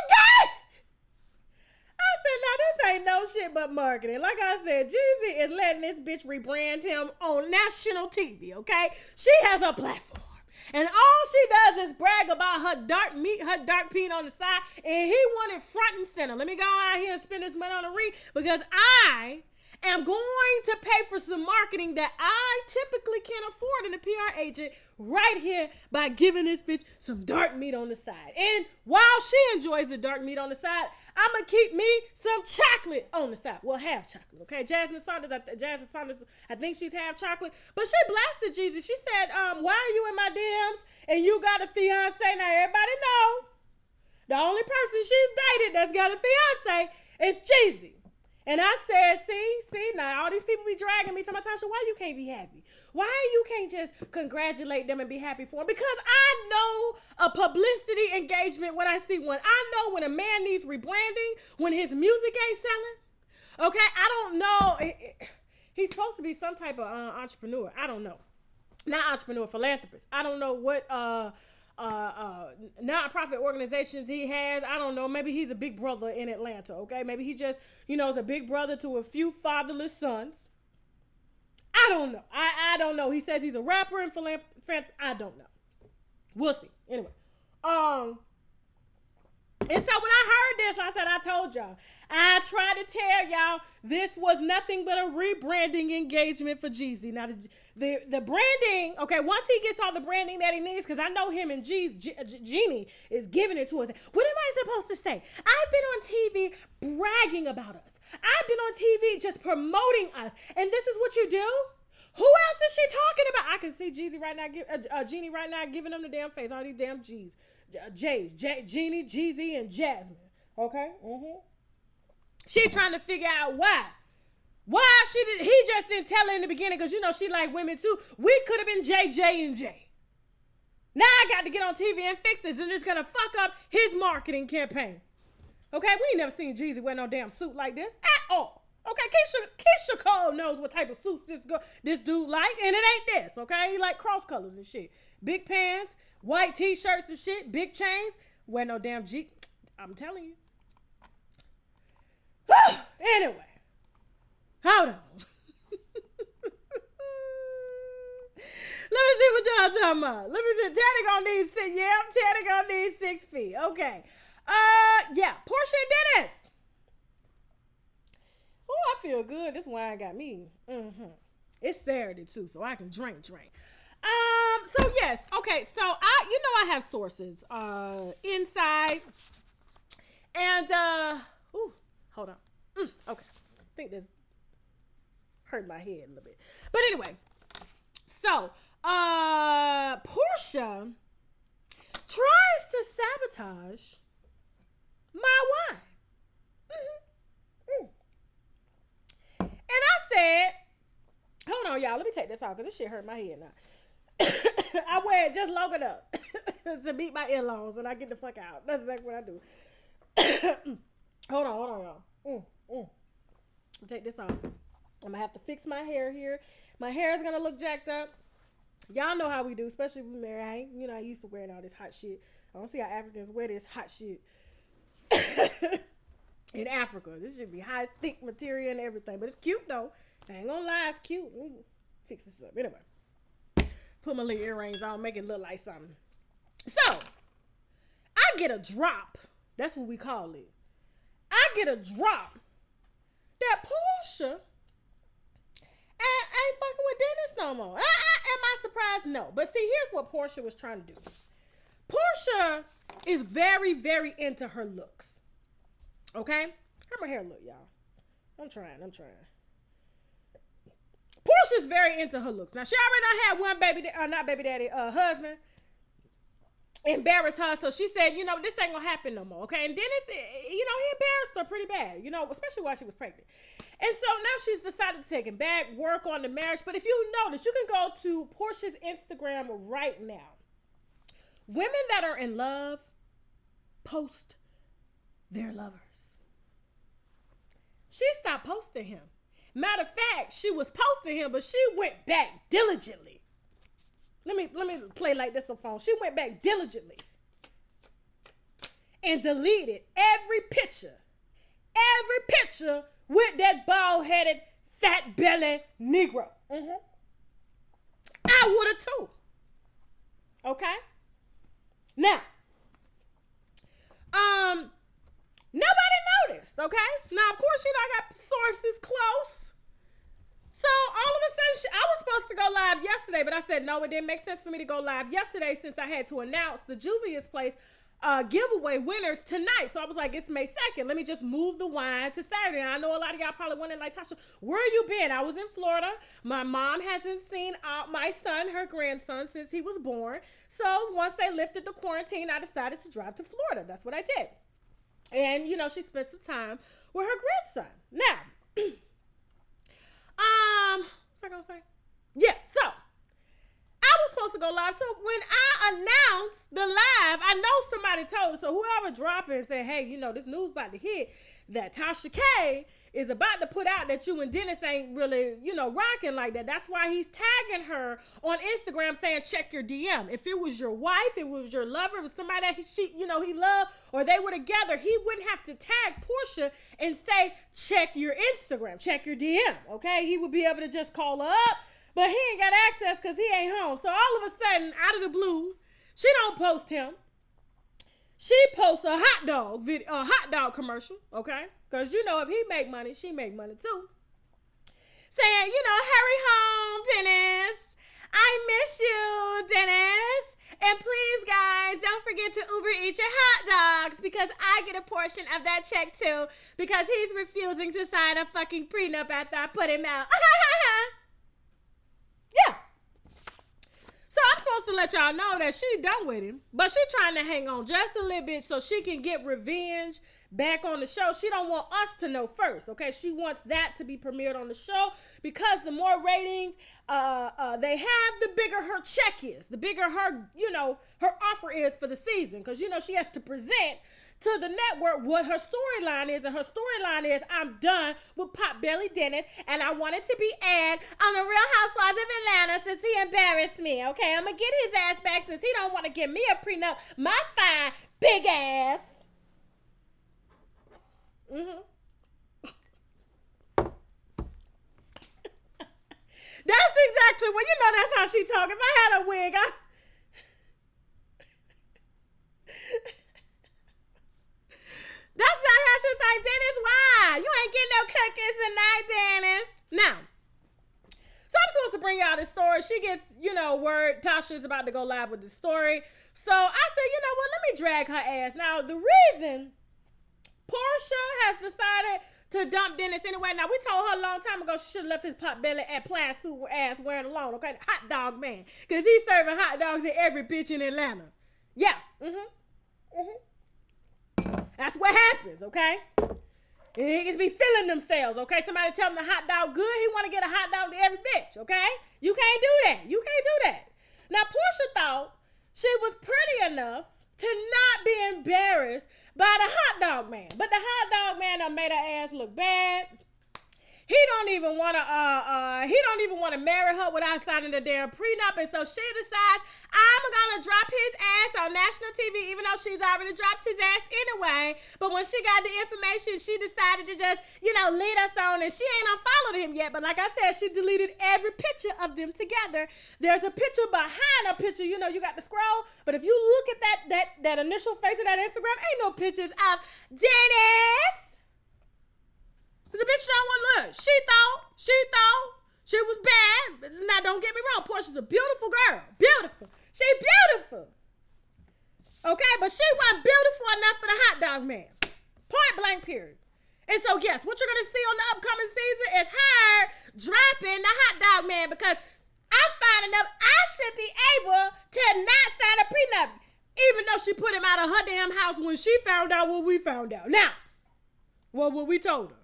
[SPEAKER 2] engaged. I said, now this ain't no shit but marketing. Like I said, Jeezy is letting this bitch rebrand him on national TV, okay? She has a platform. And all she does is brag about her dark meat, her dark peat on the side, and he wanted front and center. Let me go out here and spend this money on a ring because I am going to pay for some marketing that I typically can't afford in a PR agent right here by giving this bitch some dark meat on the side. And while she enjoys the dark meat on the side, I'm going to keep me some chocolate on the side. Well, half chocolate, okay? Jasmine Saunders, I think she's half chocolate. But she blasted Jeezy. She said, why are you in my DMs and you got a fiance? Now, everybody know the only person she's dated that's got a fiance is Jeezy. And I said, see, now all these people be dragging me to my Tasha, why you can't be happy? Why you can't just congratulate them and be happy for them? Because I know a publicity engagement when I see one. I know when a man needs rebranding, when his music ain't selling. Okay, I don't know. He's supposed to be some type of entrepreneur. I don't know. Not entrepreneur, philanthropist. I don't know what nonprofit organizations he has. I don't know. Maybe he's a big brother in Atlanta, okay? Maybe he just, is a big brother to a few fatherless sons. I don't know. I don't know. He says he's a rapper and philanthropist. I don't know. We'll see. Anyway. And so when I heard this, I said, I told y'all. I tried to tell y'all this was nothing but a rebranding engagement for Jeezy. Now, the branding, okay, once he gets all the branding that he needs, because I know him and Jeannie is giving it to us. What am I supposed to say? I've been on TV bragging about us. I've been on TV just promoting us. And this is what you do? Who else is she talking about? I can see Jeezy right now, Jeannie right now giving them the damn face. All these damn Jeans. Jeannie, Jeezy, and Jasmine. Okay? She trying to figure out why. Why he just didn't tell her in the beginning, because you know she like women too. We could have been JJ and J. Now I got to get on TV and fix this, and it's gonna fuck up his marketing campaign. Okay, we ain't never seen Jeezy wear no damn suit like this at all. Okay, Keisha Cole knows what type of suits this dude like, and it ain't this. Okay, he like cross colors and shit, big pants, white t-shirts and shit, big chains. Wear no damn Jeep. I'm telling you. Anyway, hold on. Let me see what y'all talking about. Let me see. Tanning on these 6. Yeah, I'm tanning on these 6 feet. Okay. Yeah. Porsha and Dennis. Oh, I feel good. This wine got me. It's Saturday too, so I can drink. So yes. Okay. So I have sources inside, and hold on. Okay. I think this hurt my head a little bit, but anyway. So, Porsha tries to sabotage my wine. And I said, hold on, y'all. Let me take this off because this shit hurt my head now. I wear it just long enough to beat my in-laws and I get the fuck out. That's exactly what I do. Hold on, y'all. Take this off. I'm going to have to fix my hair here. My hair is going to look jacked up. Y'all know how we do, especially if we married. I used to wearing all this hot shit. I don't see how Africans wear this hot shit. In Africa. This should be high, thick material and everything. But it's cute, though. I ain't gonna lie, it's cute. Let me fix this up. Anyway. Put my little earrings on, make it look like something. So, I get a drop. That's what we call it. I get a drop that Porsha ain't fucking with Dennis no more. Am I surprised? No. But see, here's what Porsha was trying to do. Porsha is very, very into her looks. Okay? How my hair look, y'all? I'm trying. Portia's very into her looks. Now, she already had one husband embarrass her. So she said, this ain't gonna happen no more. Okay? And Dennis, he embarrassed her pretty bad, especially while she was pregnant. And so now she's decided to take him back, work on the marriage. But if you notice, you can go to Portia's Instagram right now. Women that are in love post their lovers. She stopped posting him. Matter of fact, she was posting him, but she went back diligently. Let me play like this on phone. She went back diligently and deleted every picture with that bald-headed, fat-belly Negro. I would have too. Okay? Now, nobody noticed, okay? Now, of course, I got sources close. So, all of a sudden, I was supposed to go live yesterday, but I said, no, it didn't make sense for me to go live yesterday since I had to announce the Juvia's Place giveaway winners tonight. So I was like, it's May 2nd. Let me just move the wine to Saturday. And I know a lot of y'all probably wondering, like, Tasha, where you been? I was in Florida. My mom hasn't seen my son, her grandson, since he was born. So once they lifted the quarantine, I decided to drive to Florida. That's what I did. And, she spent some time with her grandson. Now, what's I gonna say? Yeah, so I was supposed to go live. So when I announced the live, I know somebody told us. So whoever dropped it and said, hey, this news about to hit that Tasha K is about to put out that you and Dennis ain't really, rocking like that. That's why he's tagging her on Instagram saying, check your DM. If it was your wife, it was your lover, it was somebody that he loved, or they were together, he wouldn't have to tag Porsha and say, check your Instagram, check your DM, okay? He would be able to just call her up, but he ain't got access because he ain't home. So all of a sudden, out of the blue, she don't post him. She posts a hot dog commercial, okay? Because, if he make money, she make money too. Saying, hurry home, Dennis. I miss you, Dennis. And please, guys, don't forget to Uber eat your hot dogs because I get a portion of that check too because he's refusing to sign a fucking prenup after I put him out. Yeah. So I'm supposed wants to let y'all know that she done with him, but she trying to hang on just a little bit so she can get revenge back on the show. She don't want us to know first, okay? She wants that to be premiered on the show because the more ratings they have, the bigger her check is, the bigger her, her offer is for the season, because, she has to present to the network what her storyline is, and her storyline is, I'm done with Potbelly Dennis, and I wanted to be aired on the Real Housewives of Atlanta since he embarrassed me, okay? I'm gonna get his ass back since he don't want to give me a prenup, my fine big ass. That's exactly what, that's how she talk. If I had a wig, that's not how she's like, Dennis, why? You ain't getting no cookies tonight, Dennis. Now, so I'm supposed to bring y'all this story. She gets, word Tasha's about to go live with the story. So I said, let me drag her ass. Now, the reason Porsha has decided to dump Dennis anyway. Now, we told her a long time ago she should have left his Potbelly at plaid suit ass wearing alone, okay? Hot dog man. Because he's serving hot dogs to every bitch in Atlanta. Yeah. That's what happens, okay? Niggas be feeling themselves, okay? Somebody tell him the hot dog good, he want to get a hot dog to every bitch, okay? You can't do that. You can't do that. Now, Porsha thought she was pretty enough to not be embarrassed by the hot dog man. But the hot dog man done made her ass look bad. He don't even want to marry her without signing the damn prenup, and so she decides I'm gonna drop his ass on national TV, even though she's already dropped his ass anyway. But when she got the information, she decided to just lead us on, and she ain't unfollowed him yet. But like I said, she deleted every picture of them together. There's a picture behind a picture. You got to scroll, but if you look at that initial face of that Instagram, ain't no pictures of Dennis. Because the bitch don't want to look. She thought she was bad. But now, don't get me wrong. Porsha's a beautiful girl. Beautiful. She beautiful. Okay, but she wasn't beautiful enough for the hot dog man. Point blank period. And so, yes, what you're going to see on the upcoming season is her dropping the hot dog man because I'm fine enough. I should be able to not sign a prenup, even though she put him out of her damn house when she found out what we found out. Now, what we told her.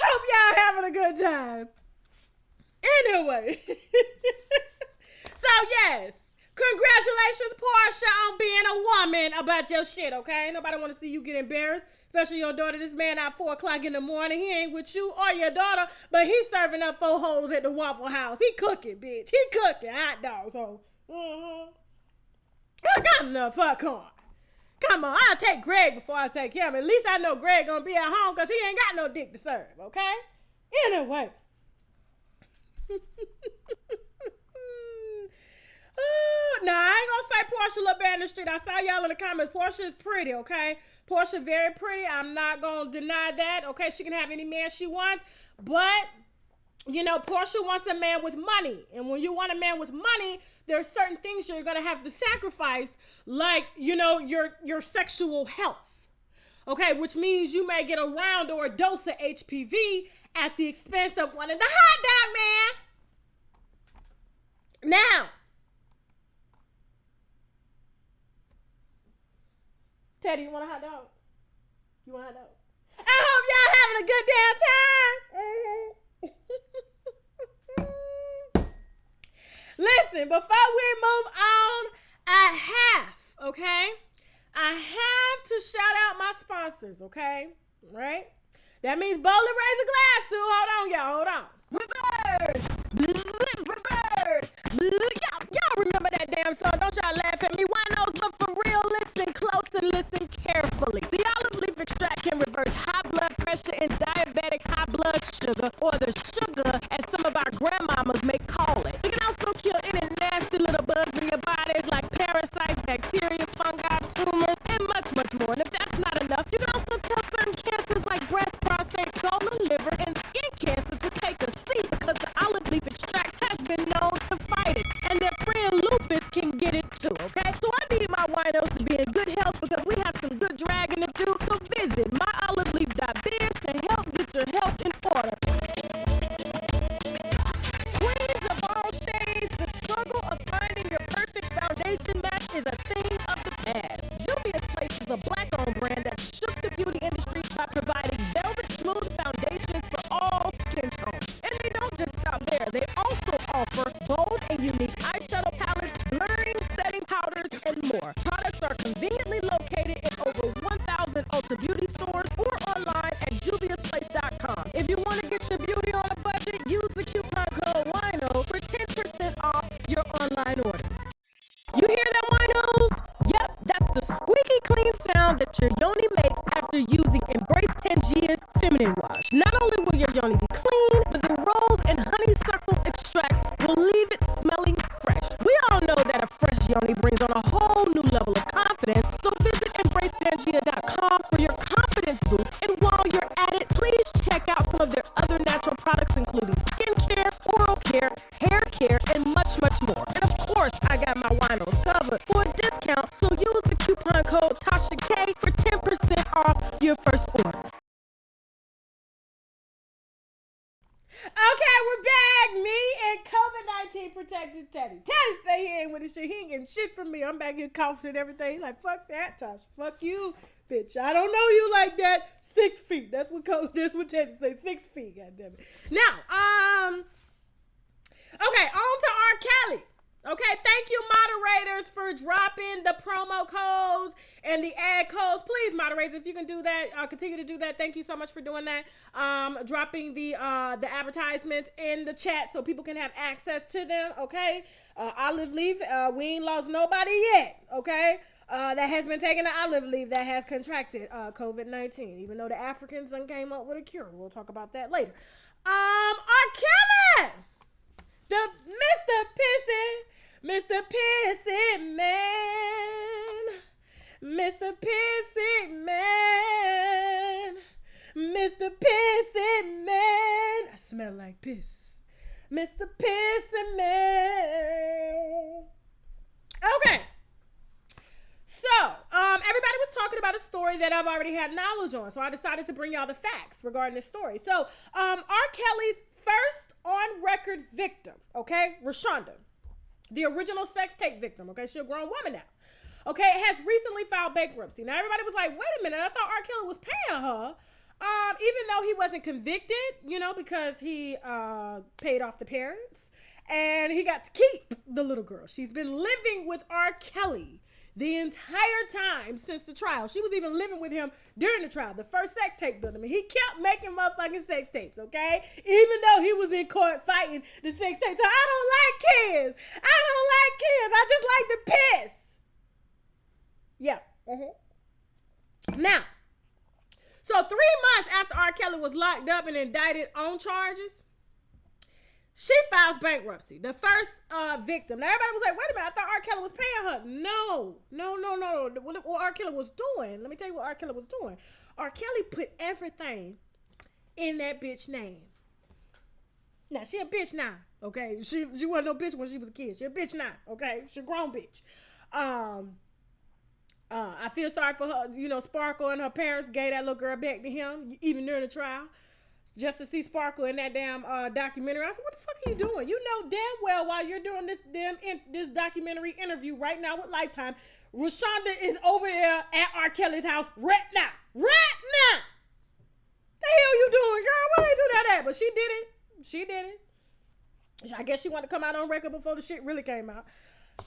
[SPEAKER 2] Hope y'all having a good time. Anyway. So yes, congratulations, Porsha, on being a woman about your shit, okay? Ain't nobody want to see you get embarrassed, especially your daughter. This man out 4 o'clock in the morning. He ain't with you or your daughter, but he's serving up 4 hoes at the Waffle House. He cooking, bitch. He cooking hot dogs. So, I got enough. Fuck on. Come on, I'll take Greg before I take him. At least I know Greg gonna be at home because he ain't got no dick to serve, okay? Anyway. Now, I ain't gonna say Porsha look bad in the street. I saw y'all in the comments. Porsha is pretty, okay? Porsha very pretty. I'm not gonna deny that, okay? She can have any man she wants, but Porsha wants a man with money. And when you want a man with money, there are certain things you're going to have to sacrifice, like, your sexual health. Okay, which means you may get a round or a dose of HPV at the expense of one of the hot dog man. Now, Teddy, you want a hot dog? You want a hot dog? I hope y'all having a good damn time. Listen, before we move on, I have to shout out my sponsors, okay? Right? That means boldly raise a glass too. Hold on, y'all. Hold on. Reverse. Y'all remember that damn song? Don't y'all laugh at me. Winos, but for real, listen close and listen carefully. The olive leaf extract can reverse high blood pressure and diabetic high blood sugar, or the sugar, as some of our grandmamas may call it. It can also kill any nasty little bugs in your bodies like parasites, bacteria, fungi, tumors, and much, much more. And if that's not enough, you can also tell certain cancers like breast, prostate, colon, liver, and skin cancer to take a seat because the olive leaf extract has been known to fight it. And their friend lupus can get it too, okay? So I need my winos to be in good health because we have some good dragging to do. So visit myoliveleaf.biz to help get your health in order. online orders. You hear that, winos? Yep, that's the squeaky clean sound that your yoni makes after using Embrace Pangea's feminine wash. Not only will your yoni be clean, but the rose and honeysuckle extracts will leave it smelling fresh. We all know that a fresh yoni brings on a whole new level of confidence, so visit EmbracePangea.com for your confidence boost. And while you're at it, please check out some of their other natural products, including skincare, oral care, hair care, and much, much more. And of course, I got my winos covered for a discount, so use the coupon code TASHAK for 10% off your first order. Okay, we're back. Me and COVID-19 protected Teddy. Teddy say he ain't with the shit. He ain't getting shit from me. I'm back here coughing and everything. He like, fuck that, Tosh. Fuck you, bitch. I don't know you like that. 6 feet. That's what Teddy say. 6 feet. God damn it. Now, okay, on to RKelly. Okay, thank you, moderators, for dropping the promo codes and the ad codes. Please, moderators, if you can do that, continue to do that. Thank you so much for doing that. Dropping the advertisements in the chat so people can have access to them. Okay, olive leaf. We ain't lost nobody yet. Okay, that has been taking the olive leaf that has contracted COVID-19. Even though the Africans done came up with a cure. We'll talk about that later. RKelly. The Mr. Pissy Man, Mr. Pissy Man, Mr. Pissy Man. I smell like piss. Mr. Pissy Man. Okay. So, everybody was talking about a story that I've already had knowledge on, so I decided to bring y'all the facts regarding this story. So, RKelly's first on-record victim, okay, Rashonda, the original sex tape victim, okay, she's a grown woman now, okay, has recently filed bankruptcy. Now, everybody was like, wait a minute, I thought RKelly was paying her, even though he wasn't convicted, you know, because he paid off the parents, and he got to keep the little girl. She's been living with RKelly the entire time since the trial. She was even living with him during the trial. The first sex tape built him. And he kept making motherfucking sex tapes, okay? Even though he was in court fighting the sex tapes. So I don't like kids. I just like the piss. Yeah. Now, so 3 months after RKelly was locked up and indicted on charges, she files bankruptcy. The first victim. Now, everybody was like, wait a minute, I thought RKelly was paying her. No. What RKelly was doing, let me tell you what RKelly was doing. RKelly put everything in that bitch name. Now, she a bitch now, okay? She wasn't no bitch when she was a kid. She a bitch now, okay? She a grown bitch. I feel sorry for her. You know, Sparkle and her parents gave that little girl back to him, even during the trial. Just to see Sparkle in that damn documentary. I said, what the fuck are you doing? You know damn well while you're doing this documentary interview right now with Lifetime, Rashonda is over there at RKelly's house right now. Right now! The hell you doing, girl? Where they do that at? But she did it. I guess she wanted to come out on record before the shit really came out.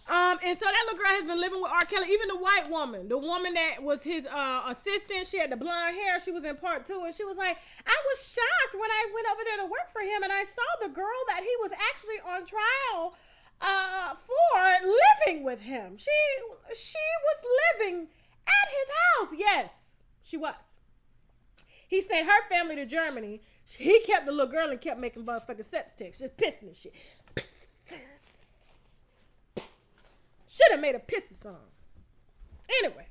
[SPEAKER 2] And so that little girl has been living with RKelly. Even the white woman, the woman that was his assistant, she had the blonde hair. She was in part 2, and she was like, I was shocked when I went over there to work for him, and I saw the girl that he was actually on trial for living with him. She was living at his house. Yes, she was. He sent her family to Germany. He kept the little girl and kept making motherfucking sex texts, just pissing and shit. Should have made a pissy song. Anyway,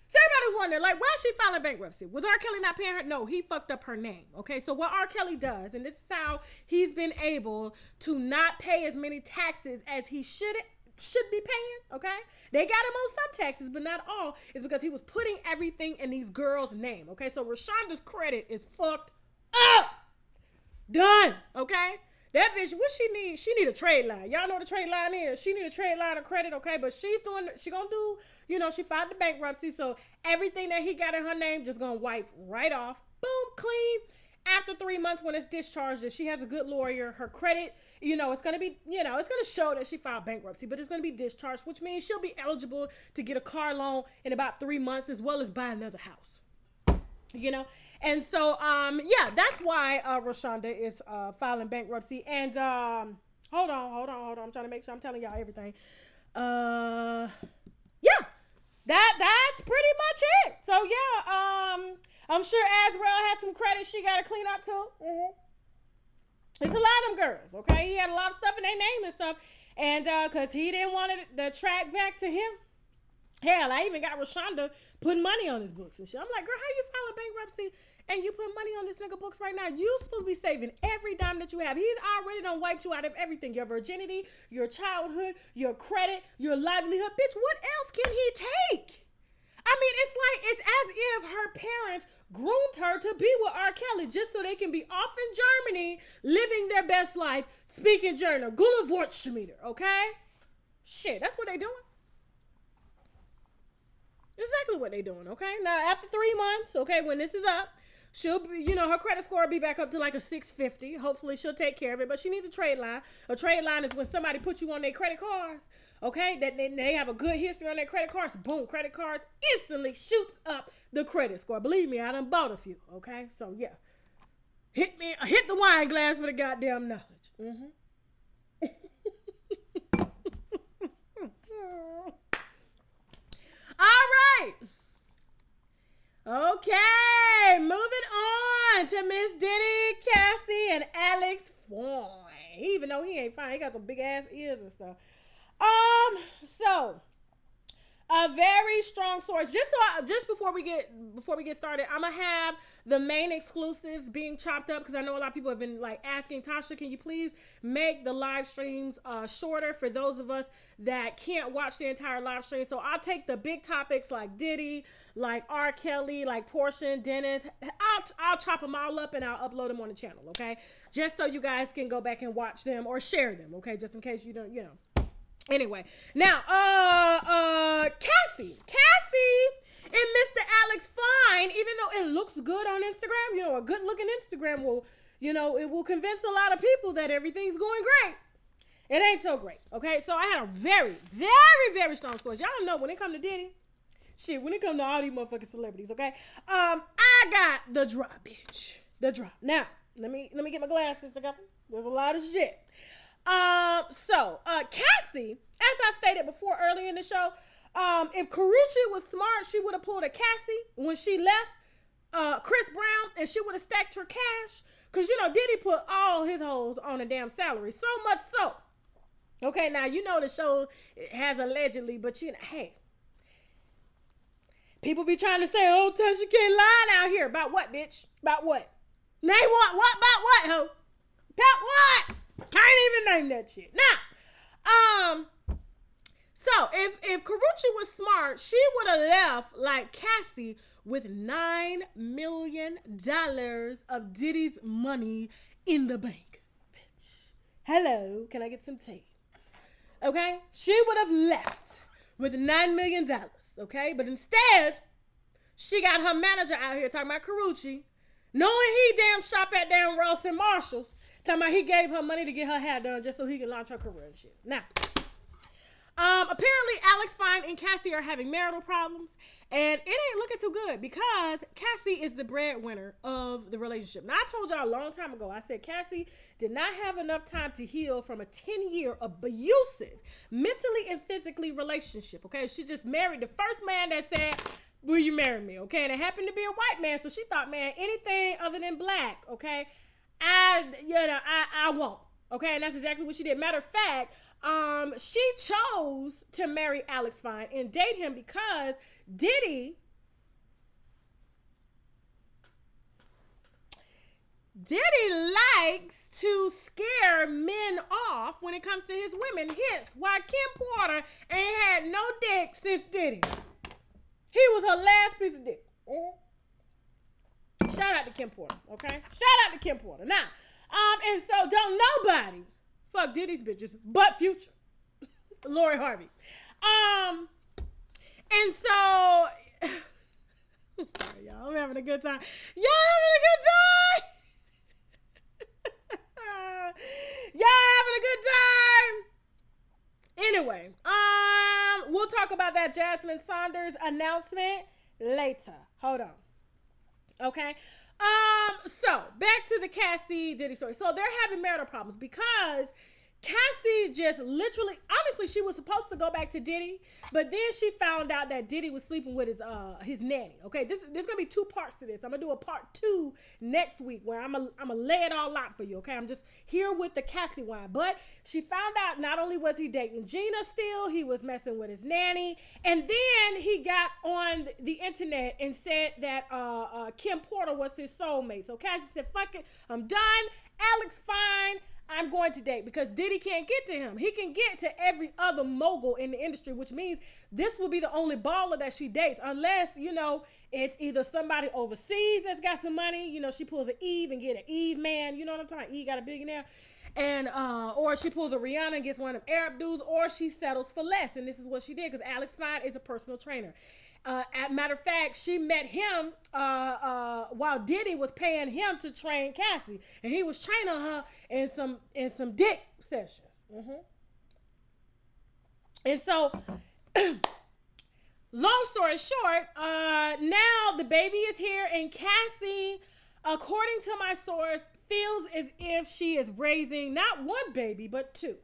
[SPEAKER 2] so everybody wondering, like, why is she filing bankruptcy? Was R. Kelly not paying her? No, he fucked up her name. Okay, so what R. Kelly does, and this is how he's been able to not pay as many taxes as he should be paying. Okay, they got him on some taxes, but not all. Is because he was putting everything in these girls' name. Okay, so Rashonda's credit is fucked up. Done. Okay. That bitch, what she need? She need a trade line. Y'all know what a trade line is. She need a trade line of credit, okay? But she gonna do, she filed the bankruptcy, so everything that he got in her name just gonna wipe right off. Boom, clean. After 3 months when it's discharged, if she has a good lawyer, her credit, it's gonna be, it's gonna show that she filed bankruptcy, but it's gonna be discharged, which means she'll be eligible to get a car loan in about 3 months as well as buy another house. And so, that's why Rashonda is filing bankruptcy. And hold on. I'm trying to make sure I'm telling y'all everything. Yeah, that's pretty much it. So yeah, I'm sure Azrael has some credit she got to clean up too. It's a lot of them girls, okay? He had a lot of stuff in their name and stuff, and because he didn't want the track back to him. Hell, I even got Rashonda putting money on his books and shit. I'm like, girl, how you file a bankruptcy and you put money on this nigga books right now? You supposed to be saving every dime that you have. He's already done wiped you out of everything. Your virginity, your childhood, your credit, your livelihood. Bitch, what else can he take? I mean, it's as if her parents groomed her to be with RKelly just so they can be off in Germany, living their best life, speaking German. Guten Wortschmieder, okay? Shit, that's what they doing. Exactly what they doing, okay? Now, after 3 months, okay, when this is up, she'll be, her credit score will be back up to like a 650. Hopefully, she'll take care of it, but she needs a trade line. A trade line is when somebody puts you on their credit cards, okay? That they have a good history on their credit cards. Boom, credit cards instantly shoots up the credit score. Believe me, I done bought a few, okay? So, yeah. Hit the wine glass for the goddamn knowledge. All right. Okay, moving on to Miss Diddy, Cassie, and Alex Fine. Even though he ain't fine, he got some big ass ears and stuff. So a very strong source. Just before we get started, I'm gonna have the main exclusives being chopped up because I know a lot of people have been like asking Tasha, can you please make the live streams shorter for those of us that can't watch the entire live stream? So I'll take the big topics like Diddy, like RKelly, like Porsha and Dennis. I'll chop them all up and I'll upload them on the channel, okay? Just so you guys can go back and watch them or share them, okay? Just in case you don't, Anyway, now, Cassie and Mr. Alex Fine, even though it looks good on Instagram, a good looking Instagram will, it will convince a lot of people that everything's going great. It ain't so great, okay? So I had a very, very, very strong source. Y'all know when it come to Diddy, shit, when it come to all these motherfucking celebrities, okay? I got the drop, bitch. The drop. Now, let me get my glasses together. There's a lot of shit. Cassie, as I stated before earlier in the show, if Couric was smart, she would have pulled a Cassie when she left Chris Brown, and she would have stacked her cash. Because, Diddy put all his hoes on a damn salary. So much so. Okay, now, the show has allegedly, but, hey. People be trying to say, oh, Tasha can't lie out here. About what, bitch? About what? Name what? What? About what, ho? About what? Can't even name that shit. Now, so if Couric was smart, she would have left like Cassie with $9 million of Diddy's money in the bank. Bitch. Hello, can I get some tea? Okay? She would have left with $9 million, okay? But instead, she got her manager out here talking about Couric, knowing he damn shop at damn Ross and Marshalls, talking about he gave her money to get her hair done just so he could launch her career and shit. Now, apparently Alex Fine and Cassie are having marital problems, and it ain't looking too good because Cassie is the breadwinner of the relationship. Now, I told y'all a long time ago, I said Cassie did not have enough time to heal from a 10-year abusive, mentally and physically relationship, okay? She just married the first man that said, will you marry me, okay? And it happened to be a white man, so she thought, man, anything other than black, okay? I won't. Okay, and that's exactly what she did. Matter of fact, she chose to marry Alex Fine and date him because Diddy likes to scare men off when it comes to his women. Hence why Kim Porter ain't had no dick since Diddy. He was her last piece of dick. Shout out to Kim Porter, okay? Shout out to Kim Porter. Now, and so don't nobody fuck Diddy's bitches but Future. Lori Harvey. And so, sorry, y'all. I'm having a good time. Y'all having a good time? Y'all having a good time? Anyway, we'll talk about that Jasmine Saunders announcement later. Hold on. Okay. So back to the Cassie Diddy story. So they're having marital problems because Cassie just literally, honestly, she was supposed to go back to Diddy, but then she found out that Diddy was sleeping with his nanny. Okay, there's gonna be 2 parts to this. I'm gonna do a part 2 next week where I'm gonna lay it all out for you. Okay, I'm just here with the Cassie wine, but she found out not only was he dating Gina still, he was messing with his nanny, and then he got on the internet and said that Kim Porter was his soulmate. So Cassie said, "Fuck it, I'm done. Alex, fine. I'm going to date," because Diddy can't get to him. He can get to every other mogul in the industry, which means this will be the only baller that she dates, unless, it's either somebody overseas that's got some money. She pulls an Eve and get an Eve man. You know what I'm talking about? Eve got a billionaire. And, or she pulls a Rihanna and gets one of them Arab dudes, or she settles for less. And this is what she did, because Alex Fine is a personal trainer. Matter of fact, she met him while Diddy was paying him to train Cassie, and he was training her in some dick sessions. And so, long story short, now the baby is here, and Cassie, according to my source, feels as if she is raising not 1 baby but 2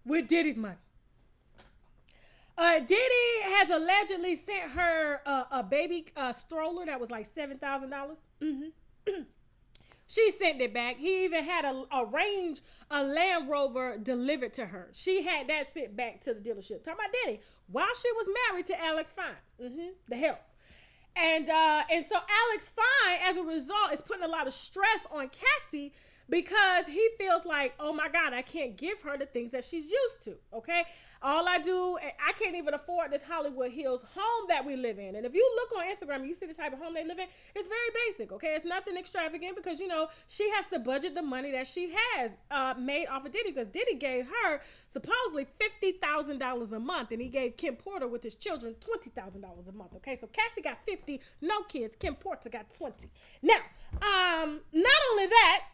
[SPEAKER 2] with Diddy's money. Diddy has allegedly sent her a baby stroller that was like $7,000. She sent it back. He even had a Land Rover delivered to her. She had that sent back to the dealership. Talking about Diddy while she was married to Alex Fine. The help. And so Alex Fine, as a result, is putting a lot of stress on Cassie, because he feels like, oh my God, I can't give her the things that she's used to, okay? I can't even afford this Hollywood Hills home that we live in. And if you look on Instagram and you see the type of home they live in, it's very basic, okay? It's nothing extravagant, because, she has to budget the money that she has made off of Diddy, because Diddy gave her supposedly $50,000 a month, and he gave Kim Porter with his children $20,000 a month, okay? So Cassie got 50, no kids. Kim Porter got 20. Now, not only that,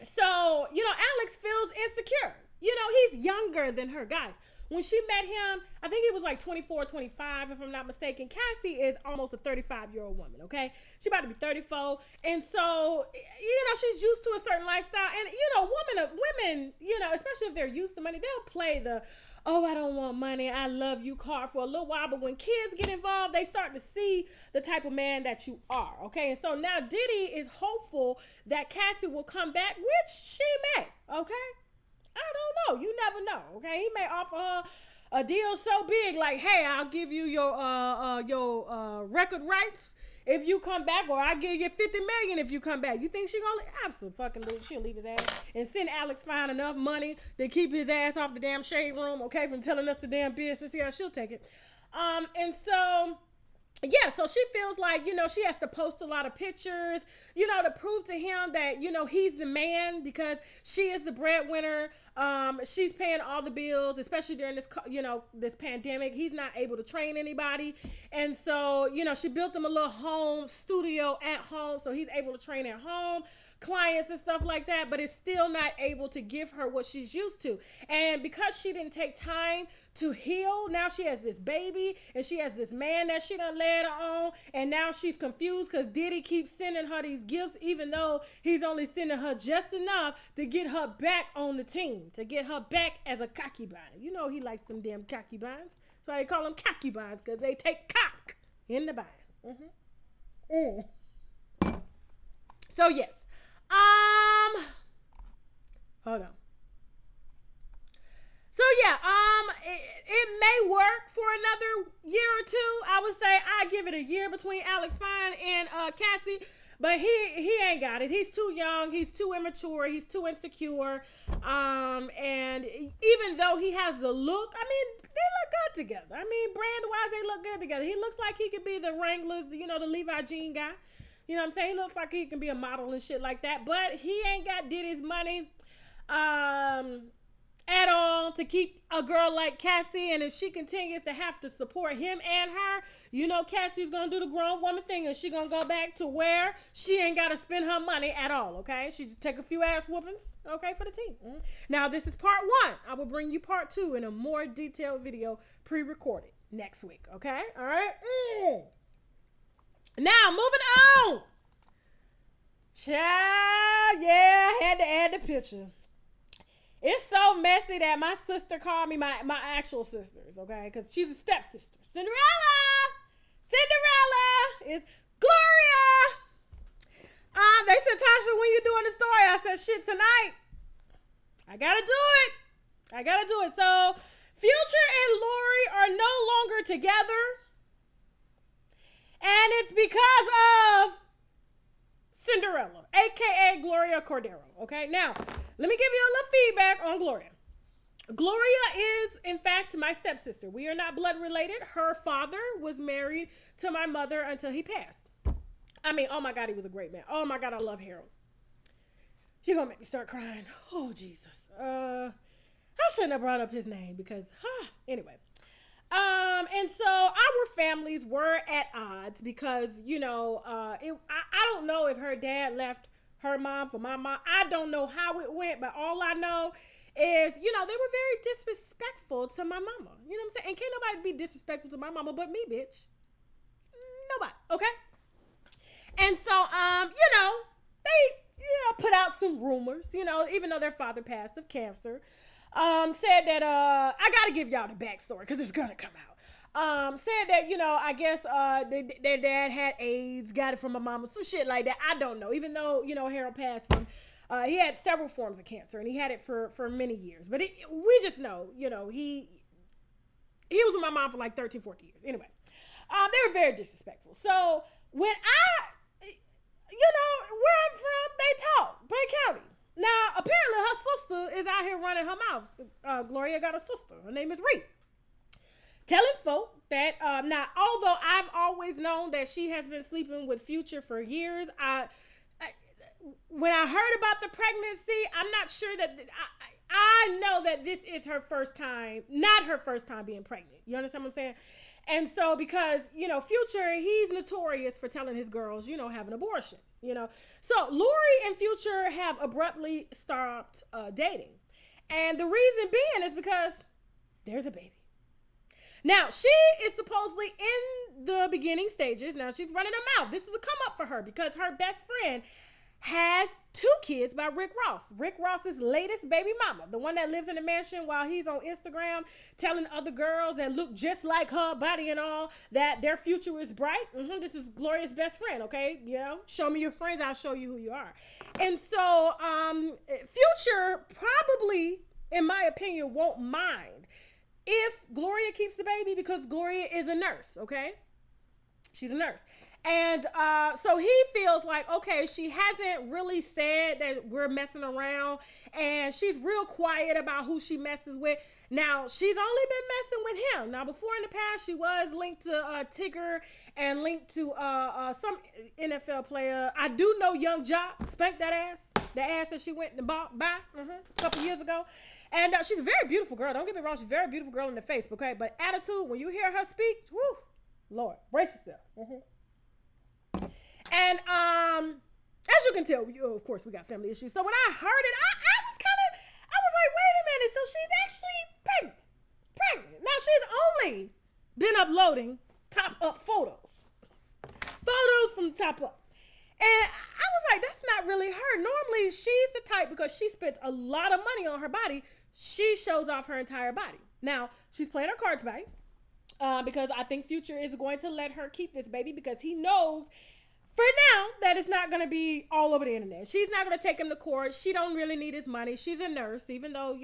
[SPEAKER 2] so, Alex feels insecure. He's younger than her. Guys, when she met him, I think he was like 24, 25, if I'm not mistaken. Cassie is almost a 35-year-old woman, okay? She about to be 34. And so, she's used to a certain lifestyle. And, women, especially if they're used to money, they'll play the, oh, I don't want money, I love you card for a little while. But when kids get involved, they start to see the type of man that you are, okay? And so now Diddy is hopeful that Cassie will come back, which she may, okay? I don't know. You never know, okay? He may offer her a deal so big, like, hey, I'll give you your record rights if you come back, or I give you $50 million if you come back. You think she gonna absolutely? She'll leave his ass and send Alex Fine enough money to keep his ass off the damn shade room, okay, from telling us the damn business. Yeah, she'll take it. And so, yeah, so she feels like, she has to post a lot of pictures, to prove to him that, he's the man, because she is the breadwinner. She's paying all the bills, especially during this, this pandemic. He's not able to train anybody. And so, she built him a little home studio at home, so he's able to train at home, clients and stuff like that, but is still not able to give her what she's used to. And because she didn't take time to heal, now she has this baby, and she has this man that she done led her on, and now she's confused because Diddy keeps sending her these gifts, even though he's only sending her just enough to get her back on the team, to get her back as a concubine. He likes them damn concubines. That's why they call them concubines, because they take cock in the bind. So yes. Hold on. So yeah, it may work for another year or two. I would say I give it a year between Alex Fine and Cassie, but he ain't got it. He's too young. He's too immature. He's too insecure. And even though he has the look, I mean, they look good together. I mean, brand-wise, they look good together. He looks like he could be the Wranglers, the Levi jean guy. You know what I'm saying? He looks like he can be a model and shit like that, but he ain't got Diddy's money at all to keep a girl like Cassie. And if she continues to have to support him and her, Cassie's gonna do the grown woman thing, and she gonna go back to where she ain't gotta spend her money at all, okay? She just take a few ass whoopings, okay, for the team. Now, this is part 1. I will bring you part 2 in a more detailed video pre-recorded next week, okay? All right? Now, moving on. Child. Yeah, I had to add the picture. It's so messy that my sister called me my actual sisters, okay? Because she's a stepsister. Cinderella is Gloria. They said, Tasha, when you doing the story? I said, shit, tonight. I gotta do it. So, Future and Lori are no longer together. And it's because of Cinderella, a.k.a. Gloria Cordero, okay? Now, let me give you a little feedback on Gloria. Gloria is, in fact, my stepsister. We are not blood related. Her father was married to my mother until he passed. I mean, oh my God, he was a great man. Oh my God, I love Harold. You're going to make me start crying. Oh, Jesus. I shouldn't have brought up his name because, anyway. And so our families were at odds because, I don't know if her dad left her mom for my mom. I don't know how it went, but all I know is, they were very disrespectful to my mama. You know what I'm saying? And can't nobody be disrespectful to my mama but me, bitch. Nobody, okay? And so, they, put out some rumors, even though their father passed of cancer. Said that, I gotta give y'all the backstory because it's gonna come out. Said that, I guess, their dad had AIDS, got it from my mama, some shit like that. I don't know. Even though, Harold passed from, he had several forms of cancer and he had it for many years. But we just know, he was with my mom for like 13, 14 years. Anyway, they were very disrespectful. So when where I'm from, they talk, Bay County. Now, apparently her sister is out here running her mouth. Gloria got a sister. Her name is Ree. Telling folk that, now, although I've always known that she has been sleeping with Future for years, when I heard about the pregnancy, I'm not sure that, I know that this is her first time, not her first time being pregnant. You understand what I'm saying? And so because, Future, he's notorious for telling his girls, have an abortion, So Lori and Future have abruptly stopped dating. And the reason being is because there's a baby. Now, she is supposedly in the beginning stages. Now, she's running her mouth. This is a come up for her because her best friend has 2 kids by Rick Ross. Rick Ross's latest baby mama, the one that lives in the mansion while he's on Instagram telling other girls that look just like her, body and all, that their future is bright. This is Gloria's best friend, okay? Show me your friends, I'll show you who you are. And so, Future probably, in my opinion, won't mind if Gloria keeps the baby because Gloria is a nurse, okay? She's a nurse. And so he feels like, okay, she hasn't really said that we're messing around and she's real quiet about who she messes with. Now, she's only been messing with him. Now, before in the past, she was linked to Tigger and linked to some NFL player. I do know Young Jock spanked that ass, the ass that she went to buy a couple years ago. And she's a very beautiful girl. Don't get me wrong. She's a very beautiful girl in the face, okay? But attitude, when you hear her speak, whoo, Lord, brace yourself. And as you can tell, of course, we got family issues. So when I heard it, I was like, wait a minute. So she's actually pregnant. Now she's only been uploading top up photos from the top up. And I was like, that's not really her. Normally she's the type, because she spends a lot of money on her body, she shows off her entire body. Now she's playing her cards right, because I think Future is going to let her keep this baby because he knows for now that it's not going to be all over the internet. She's not going to take him to court. She don't really need his money. She's a nurse, even though,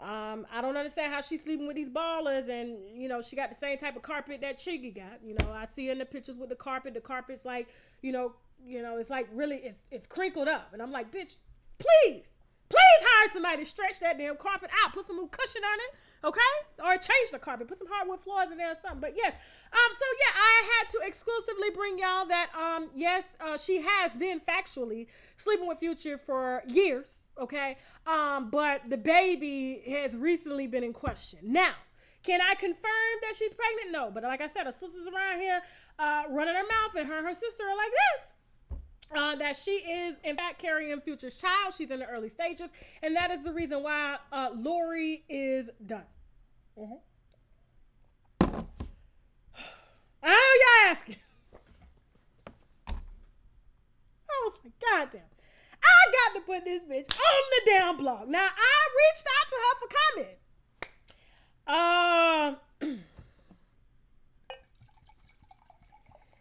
[SPEAKER 2] I don't understand how she's sleeping with these ballers and, she got the same type of carpet that Chiggy got. I see her in the pictures with the carpet. The carpet's like, it's like really, it's crinkled up. And I'm like, bitch, please hire somebody to stretch that damn carpet out. Put some new cushion on it, okay? Or change the carpet. Put some hardwood floors in there or something. But yes, I had to exclusively bring y'all that, she has been factually sleeping with Future for years, okay? But the baby has recently been in question. Now, can I confirm that she's pregnant? No, but like I said, her sister's around here running her mouth, and her sister are like this. That she is, in fact, carrying Future's child. She's in the early stages, and that is the reason why Lori is done. I know y'all asking. I was like, goddamn. I got to put this bitch on the damn blog. Now, I reached out to her for comment.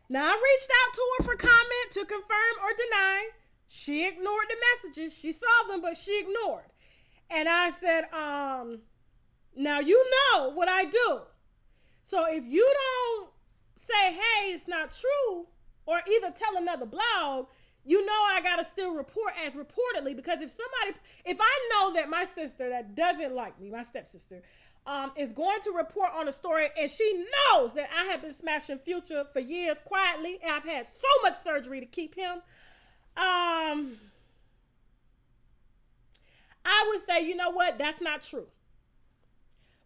[SPEAKER 2] Now, I reached out to her for comment to confirm or deny. She ignored the messages. She saw them, but she ignored. And I said, now you know what I do. So if you don't say, hey, it's not true, or either tell another blog, you know I got to still report as reportedly, because if I know that my sister that doesn't like me, my stepsister, is going to report on a story, and she knows that I have been smashing Future for years quietly, and I've had so much surgery to keep him, I would say, you know what, that's not true.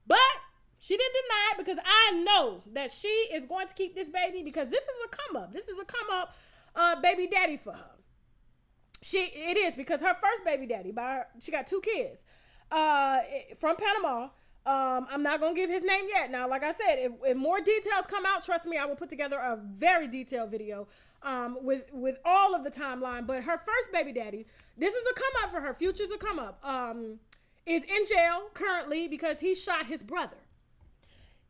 [SPEAKER 2] But she didn't deny it, because I know that she is going to keep this baby, because this is a come up. This is a come up baby daddy for her. It is, because her first baby daddy, she got 2 kids from Panama. I'm not going to give his name yet. Now, like I said, if more details come out, trust me, I will put together a very detailed video with all of the timeline. But her first baby daddy, this is a come up for her. Future's a come up. Is in jail currently because he shot his brother.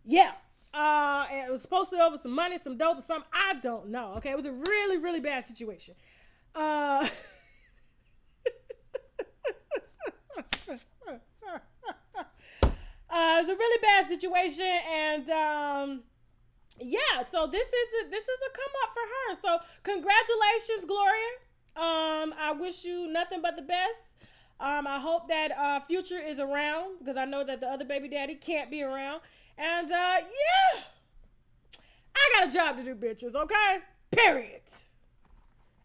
[SPEAKER 2] Yeah. And it was supposed to be over some money, some dope, or something. I don't know. Okay. It was a really, really bad situation. It's a really bad situation, and yeah, so this is a come up for her. So congratulations, Gloria. I wish you nothing but the best. I hope that Future is around, because I know that the other baby daddy can't be around. And yeah, I got a job to do, bitches. Okay, period.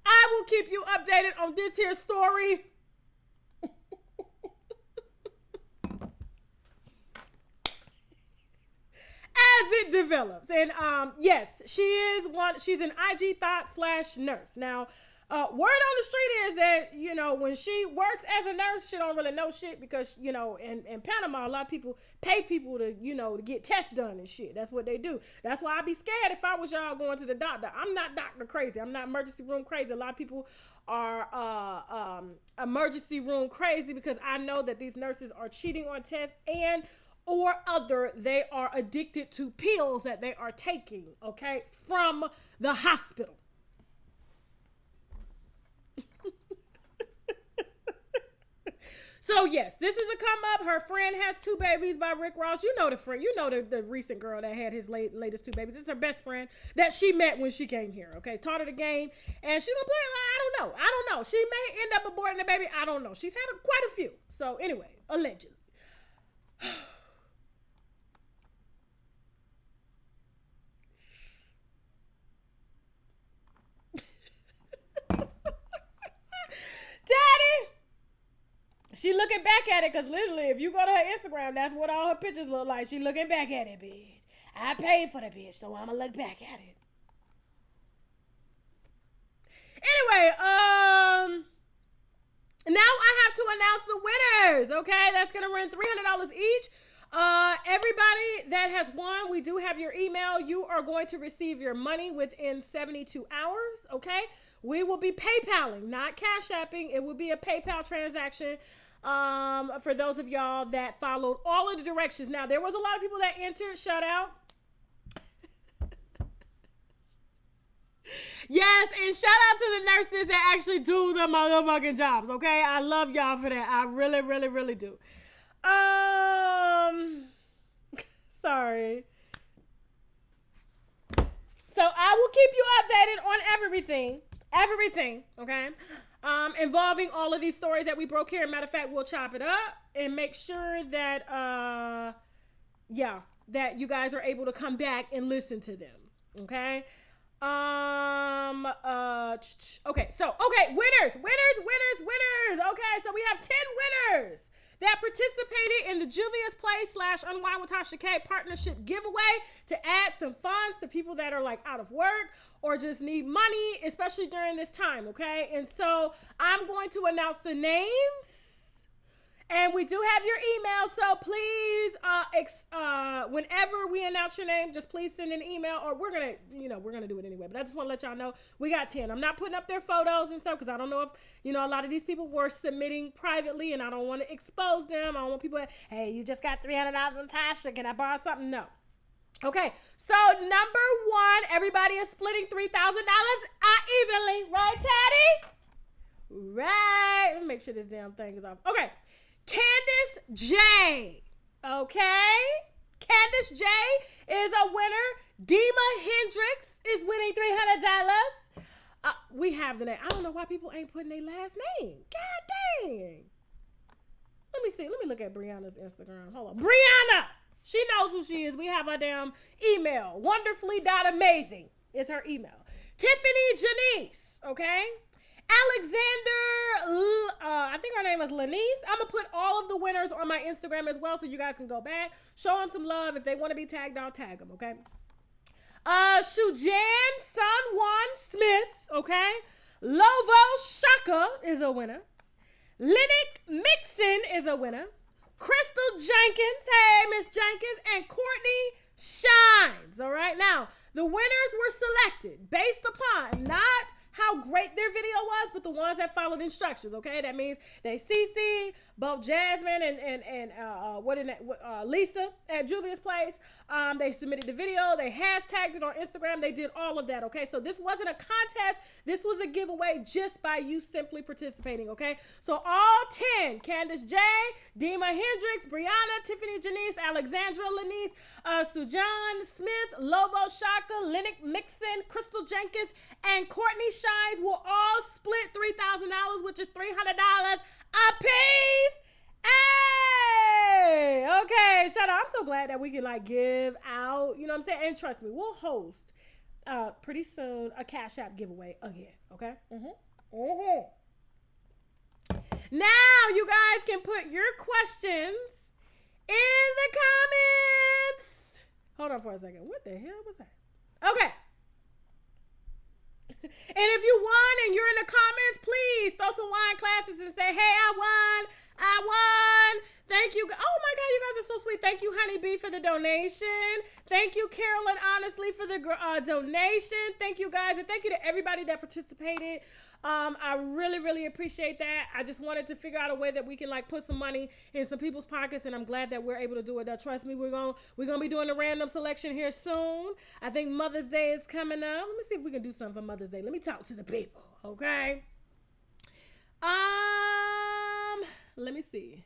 [SPEAKER 2] I will keep you updated on this here story. As it develops. And yes, she's an IG thought / nurse. Now, word on the street is that, you know, when she works as a nurse, she don't really know shit, because, you know, in Panama, a lot of people pay people to, you know, to get tests done and shit. That's what they do. That's why I'd be scared if I was y'all going to the doctor. I'm not doctor crazy. I'm not emergency room crazy. A lot of people are emergency room crazy, because I know that these nurses are cheating on tests, or they are addicted to pills that they are taking, okay, from the hospital. So yes, this is a come up. Her friend has 2 babies by Rick Ross. You know the friend. You know the recent girl that had his latest 2 babies. It's her best friend that she met when she came here. Okay, taught her the game, and she's gonna play it like, I don't know. She may end up aborting the baby. I don't know. She's had quite a few. So anyway, allegedly. Daddy, she looking back at it, because literally, if you go to her Instagram, that's what all her pictures look like. She looking back at it, bitch. I paid for the bitch, so I'm gonna look back at it. Anyway, now I have to announce the winners. Okay, that's gonna run $300 each. Everybody that has won, we do have your email. You are going to receive your money within 72 hours. Okay. We will be PayPaling, not Cash Apping. It will be a PayPal transaction for those of y'all that followed all of the directions. Now, there was a lot of people that entered. Shout out. Yes, and shout out to the nurses that actually do the motherfucking jobs, okay? I love y'all for that. I really, really, really do. Sorry. So I will keep you updated on everything, okay? Involving all of these stories that we broke here. Matter of fact, we'll chop it up and make sure that, that you guys are able to come back and listen to them, okay? Okay, winners. Okay, so we have 10 winners that participated in the Juvia's Place / Unwind with Tasha K partnership giveaway to add some funds to people that are like out of work or just need money, especially during this time, okay? And so I'm going to announce the names, And we do have your email, so please, whenever we announce your name, just please send an email, or we're gonna do it anyway. But I just want to let y'all know we got 10. I'm not putting up their photos and stuff because I don't know if a lot of these people were submitting privately, and I don't want to expose them. I don't want people, hey, you just got $300 on Tasha. Can I borrow something? No. Okay, so number one, everybody is splitting $3,000 evenly, right, Taddy? Right. Let me make sure this damn thing is off. Okay. Candace J. Okay. Candace J is a winner. Dima Hendricks is winning $300. We have the name. I don't know why people ain't putting their last name. God dang. Let me see. Let me look at Brianna's Instagram. Hold on. Brianna. She knows who she is. We have her damn email. Wonderfully.amazing is her email. Tiffany Janice. Okay. Alexander, I think her name is Lanice. I'm going to put all of the winners on my Instagram as well so you guys can go back. Show them some love. If they want to be tagged, I'll tag them, okay? Shujan Sunwan Smith, okay? Lovo Shaka is a winner. Linnick Mixon is a winner. Crystal Jenkins, hey, Miss Jenkins, and Courtney Shines, all right? Now, the winners were selected based upon not how great their video was, but the ones that followed instructions, okay? That means they CC both Jasmine and Lisa at Julia's Place. They submitted the video. They hashtagged it on Instagram. They did all of that, okay? So this wasn't a contest. This was a giveaway just by you simply participating, okay? So all 10, Candace J, Dima Hendricks, Brianna, Tiffany Janice, Alexandra Lanice, Sujan Smith, Lobo Shaka, Linnick Mixon, Crystal Jenkins, and Courtney Shines will all split $3,000, which is $300 a piece. Hey, okay, shout out. I'm so glad that we can give out, you know what I'm saying? And trust me, we'll host pretty soon a Cash App giveaway again, okay? Now you guys can put your questions in the comments. Hold on for a second. What the hell was that? Okay. And if you won and you're in the comments, please throw some wine classes and say, hey, I won. Thank you. Oh my God, you guys are so sweet. Thank you, Honey Bee, for the donation. Thank you, Carolyn, honestly, for the donation. Thank you, guys. And thank you to everybody that participated. I really, really appreciate that. I just wanted to figure out a way that we can put some money in some people's pockets, and I'm glad that we're able to do it. Now, trust me, we're gonna be doing a random selection here soon. I think Mother's Day is coming up. Let me see if we can do something for Mother's Day. Let me talk to the people, okay? Let me see.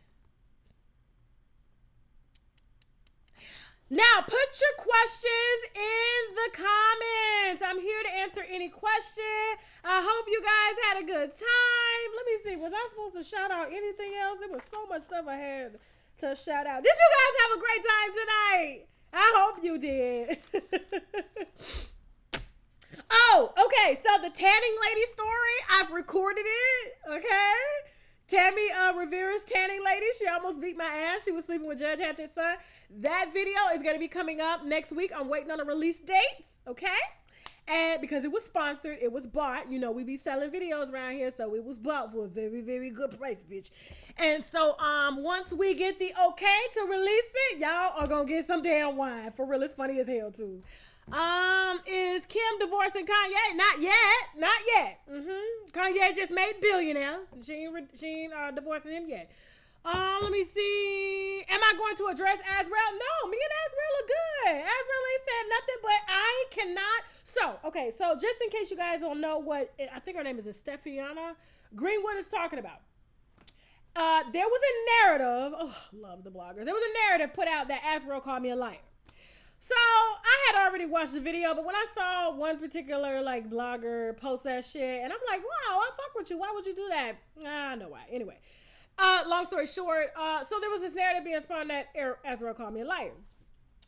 [SPEAKER 2] Now, put your questions in the comments. I'm here to answer any question. I hope you guys had a good time. Let me see. Was I supposed to shout out anything else? There was so much stuff I had to shout out. Did you guys have a great time tonight? I hope you did. Oh, okay. So the tanning lady story, I've recorded it. Okay. Tammy Rivera's tanning lady, she almost beat my ass. She was sleeping with Judge Hatchett's son. That video is going to be coming up next week. I'm waiting on a release date, okay? And because it was sponsored, it was bought. You know, we be selling videos around here, so it was bought for a very, very good price, bitch. And so once we get the okay to release it, y'all are going to get some damn wine. For real, it's funny as hell, too. Is Kim divorcing Kanye? Not yet. Kanye just made billionaire. She ain't divorcing him yet. Let me see. Am I going to address Azrael? No, me and Azrael are good. Azrael ain't said nothing, but I cannot. So just in case you guys don't know what, I think her name is Stephiana Greenwood is talking about. There was a narrative. Oh, love the bloggers. There was a narrative put out that Azrael called me a liar. So I had already watched the video, but when I saw one particular blogger post that shit, and I'm like, wow, I fuck with you. Why would you do that? I know why. Anyway, long story short, so there was this narrative being spun that Azrael called me a liar.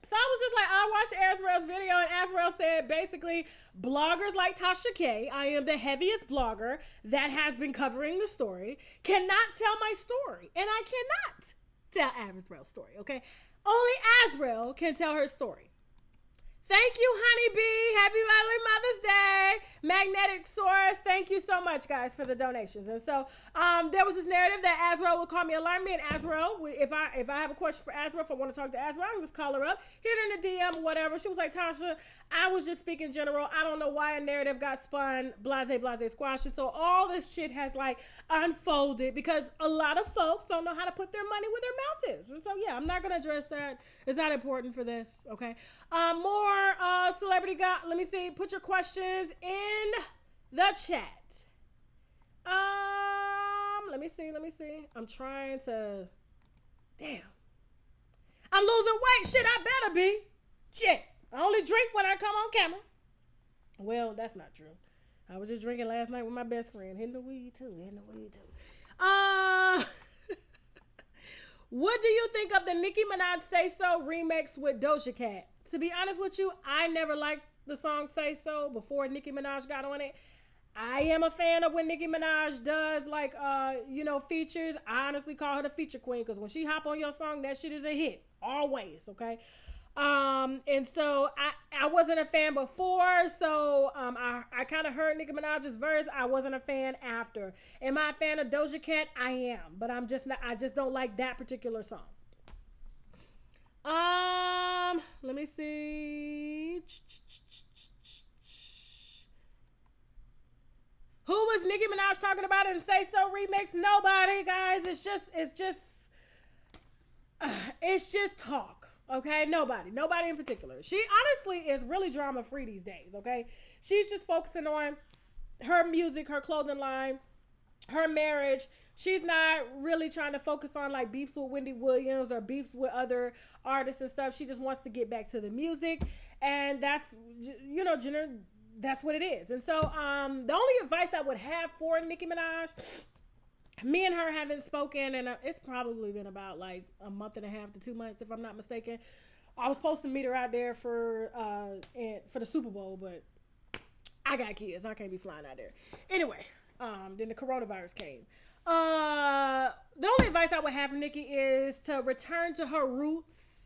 [SPEAKER 2] So I was just like, I watched Azrael's video, and Azrael said basically, bloggers like Tasha K, I am the heaviest blogger that has been covering the story, cannot tell my story, and I cannot tell Azrael's story. Okay. Only Azrael can tell her story. Thank you, Honeybee. Happy Mother's Day. Magnetic Source. Thank you so much, guys, for the donations. And so there was this narrative that Azrael would call me, alarm me, and Azrael, if I have a question for Azrael, if I want to talk to Azrael, I can just call her up, hit her in the DM or whatever. She was like, Tasha, I was just speaking general. I don't know why a narrative got spun, blase, squash. And so all this shit has like unfolded because a lot of folks don't know how to put their money where their mouth is. And so, yeah, I'm not going to address that. It's not important for this, okay? More celebrity got, let me see, put your questions in the chat. Let me see. I'm trying to, damn. I'm losing weight. Shit, I better be. Shit. I only drink when I come on camera. Well, that's not true. I was just drinking last night with my best friend. Hitting the weed too. What do you think of the Nicki Minaj Say So remix with Doja Cat? To be honest with you, I never liked the song Say So before Nicki Minaj got on it. I am a fan of when Nicki Minaj does like, features. I honestly call her the feature queen because when she hop on your song, that shit is a hit. Always, okay? And so I wasn't a fan before, so I kind of heard Nicki Minaj's verse. I wasn't a fan after. Am I a fan of Doja Cat? I am, but I just don't like that particular song. Let me see. Who was Nicki Minaj talking about in Say So remix? Nobody, guys. It's just talk. Okay, nobody in particular. She honestly is really drama free these days. Okay, she's just focusing on her music, her clothing line, her marriage. She's not really trying to focus on like beefs with Wendy Williams or beefs with other artists and stuff. She just wants to get back to the music, and that's that's what it is. And so the only advice I would have for Nicki Minaj, me and her haven't spoken, and it's probably been about like a month and a half to 2 months, if I'm not mistaken. I was supposed to meet her out there for the Super Bowl, but I got kids. I can't be flying out there. Anyway, then the coronavirus came. The only advice I would have for Nicki is to return to her roots.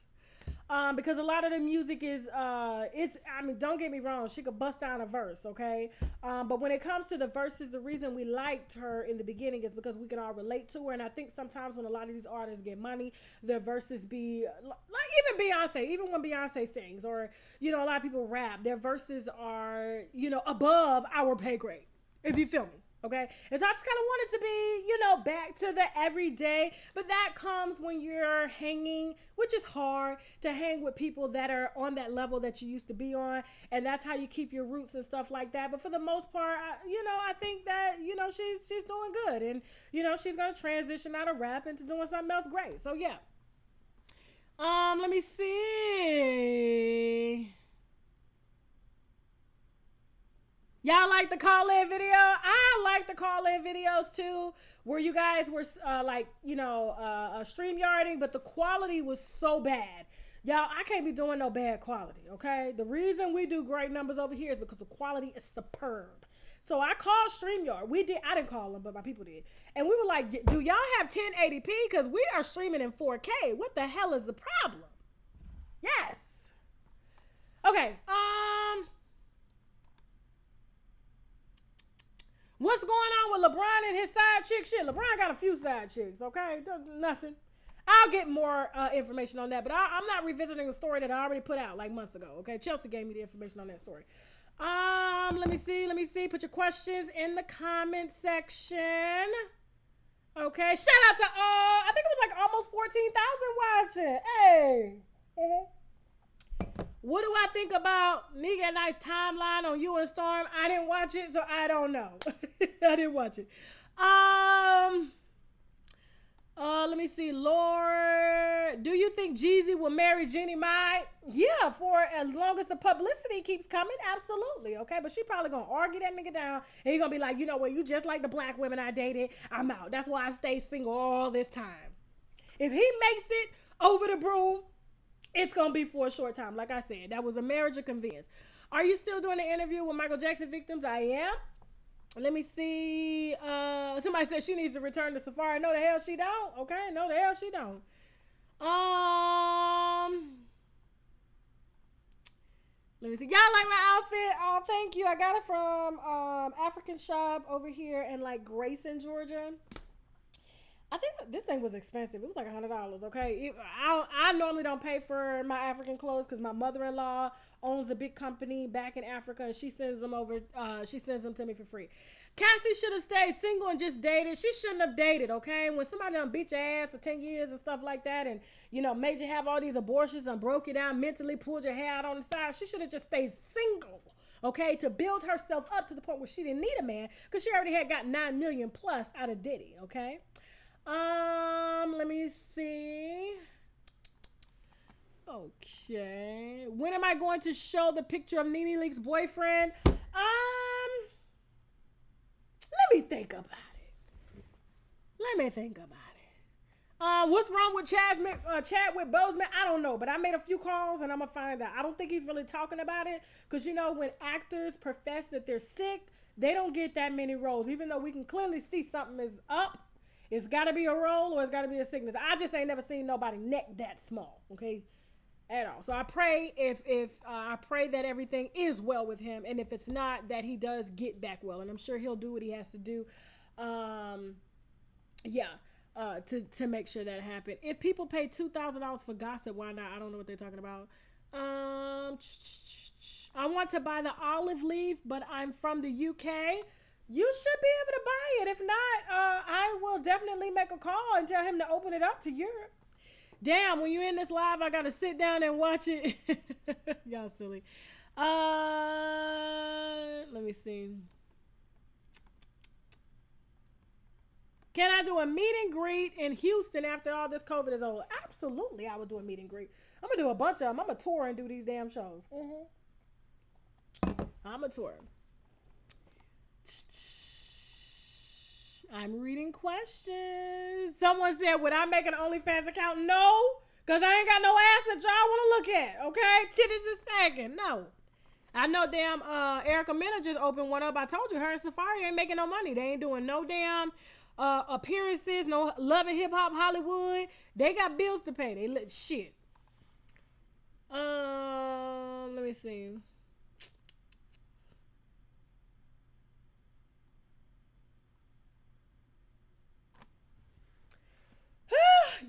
[SPEAKER 2] Because a lot of the music is, don't get me wrong, she could bust down a verse, okay? But when it comes to the verses, the reason we liked her in the beginning is because we can all relate to her. And I think sometimes when a lot of these artists get money, their verses be, like even Beyonce, even when Beyonce sings, or, a lot of people rap, their verses are, above our pay grade, if you feel me. Okay, and so I just kind of wanted to be, back to the everyday, but that comes when you're hanging, which is hard to hang with people that are on that level that you used to be on, and that's how you keep your roots and stuff like that. But for the most part, I think that, she's doing good, and, she's going to transition out of rap into doing something else great. So, yeah. Let me see. Y'all like the call-in video? I like the call-in videos too, where you guys were StreamYarding, but the quality was so bad. Y'all, I can't be doing no bad quality, okay? The reason we do great numbers over here is because the quality is superb. So I called StreamYard. I didn't call them, but my people did. And we were like, do y'all have 1080p? Because we are streaming in 4K. What the hell is the problem? Yes. Okay, what's going on with LeBron and his side chick shit? LeBron got a few side chicks, okay? Nothing. I'll get more information on that, but I'm not revisiting a story that I already put out like months ago, okay? Chelsea gave me the information on that story. Let me see. Put your questions in the comment section. Okay, shout out to, I think it was like almost 14,000 watching. Hey. What do I think about Nigga Nice timeline on You and Storm? I didn't watch it, so I don't know. I didn't watch it. Let me see. Lord, do you think Jeezy will marry Jeannie Mai? Yeah, for as long as the publicity keeps coming, absolutely. Okay, but she probably gonna argue that nigga down, and he gonna be like, you know what? You just like the black women I dated. I'm out. That's why I stayed single all this time. If he makes it over the broom, it's going to be for a short time. Like I said, that was a marriage of convenience. Are you still doing the interview with Michael Jackson victims? I am. Let me see. Somebody said she needs to return to Safari. No, the hell she don't. Okay, no, the hell she don't. me see. Y'all like my outfit? Oh, thank you. I got it from African Shop over here in like Grayson, Georgia. I think this thing was expensive. It was like $100. Okay, I normally don't pay for my African clothes because my mother-in-law owns a big company back in Africa, and she sends them over. She sends them to me for free. Cassie should have stayed single and just dated. She shouldn't have dated. Okay, when somebody done beat your ass for 10 years and stuff like that, and made you have all these abortions and broke you down mentally, pulled your hair out on the side, she should have just stayed single. Okay, to build herself up to the point where she didn't need a man because she already had got 9 million plus out of Diddy. Okay. Let me see. Okay. When am I going to show the picture of Nene Leak's boyfriend? Let me think about it. What's wrong with Chadwick Boseman? I don't know, but I made a few calls and I'm gonna find out. I don't think he's really talking about it because when actors profess that they're sick, they don't get that many roles, even though we can clearly see something is up. It's got to be a role or it's got to be a sickness. I just ain't never seen nobody neck that small, okay, at all. So I pray I pray that everything is well with him, and if it's not, that he does get back well, and I'm sure he'll do what he has to do. To make sure that happens. If people pay $2,000 for gossip, why not? I don't know what they're talking about. I want to buy the olive leaf, but I'm from the UK. You should be able to buy it. If not, I will definitely make a call and tell him to open it up to Europe. Damn, when you're in this live, I got to sit down and watch it. Y'all silly. Let me see. Can I do a meet and greet in Houston after all this COVID is over? Absolutely, I would do a meet and greet. I'm going to do a bunch of them. I'm going to tour and do these damn shows. I'm going to tour. I'm reading questions. Someone said, would I make an OnlyFans account? No, because I ain't got no ass that y'all want to look at, okay? Titties is sagging. No. I know damn Erica Mena just opened one up. I told you, her and Safari ain't making no money. They ain't doing no damn appearances, no Love and Hip Hop Hollywood. They got bills to pay. They let shit. Let me see.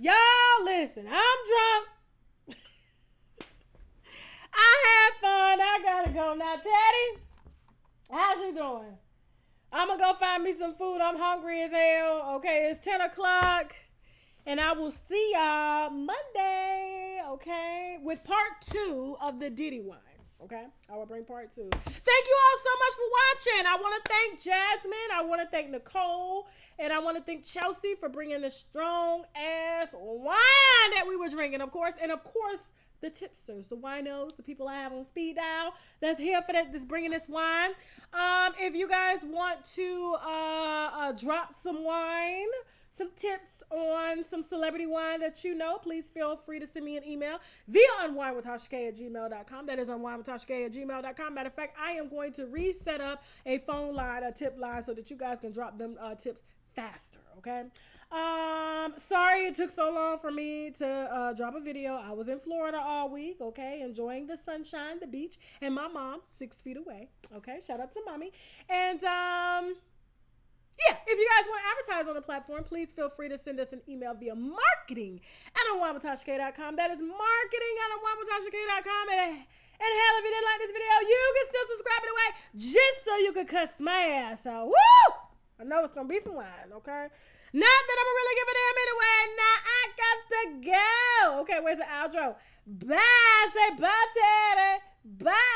[SPEAKER 2] Y'all listen, I'm drunk. I had fun. I gotta go now. Teddy, how's you doing? I'm gonna go find me some food. I'm hungry as hell. Okay, it's 10 o'clock. And I will see y'all Monday, okay, with part 2 of the Diddy wine. Okay, I will bring part 2. Thank you all so much for watching. I want to thank Jasmine. I want to thank Nicole. And I want to thank Chelsea for bringing the strong-ass wine that we were drinking, of course. And, of course, the tipsters, the winos, the people I have on speed dial that's here for that, that's bringing this wine. If you guys want to drop some wine, some tips on some celebrity wine that you know, please feel free to send me an email via unwinewithtashak@gmail.com. That is unwinewithtashak@gmail.com. Matter of fact, I am going to reset up a phone line, a tip line, so that you guys can drop them tips faster, okay? Sorry it took so long for me to drop a video. I was in Florida all week, okay, enjoying the sunshine, the beach, and my mom 6 feet away, okay? Shout out to mommy. And, yeah, if you guys want to advertise on the platform, please feel free to send us an email via marketing@unwinewithtashak.com. That is marketing@unwinewithtashak.com. And hell, if you didn't like this video, you can still subscribe it away just so you can cuss my ass out. Woo! I know it's going to be some wine, okay? Not that I'm really give a damn anyway. Now I got to go. Okay, where's the outro? Bye. Say bye, Teddy. Bye.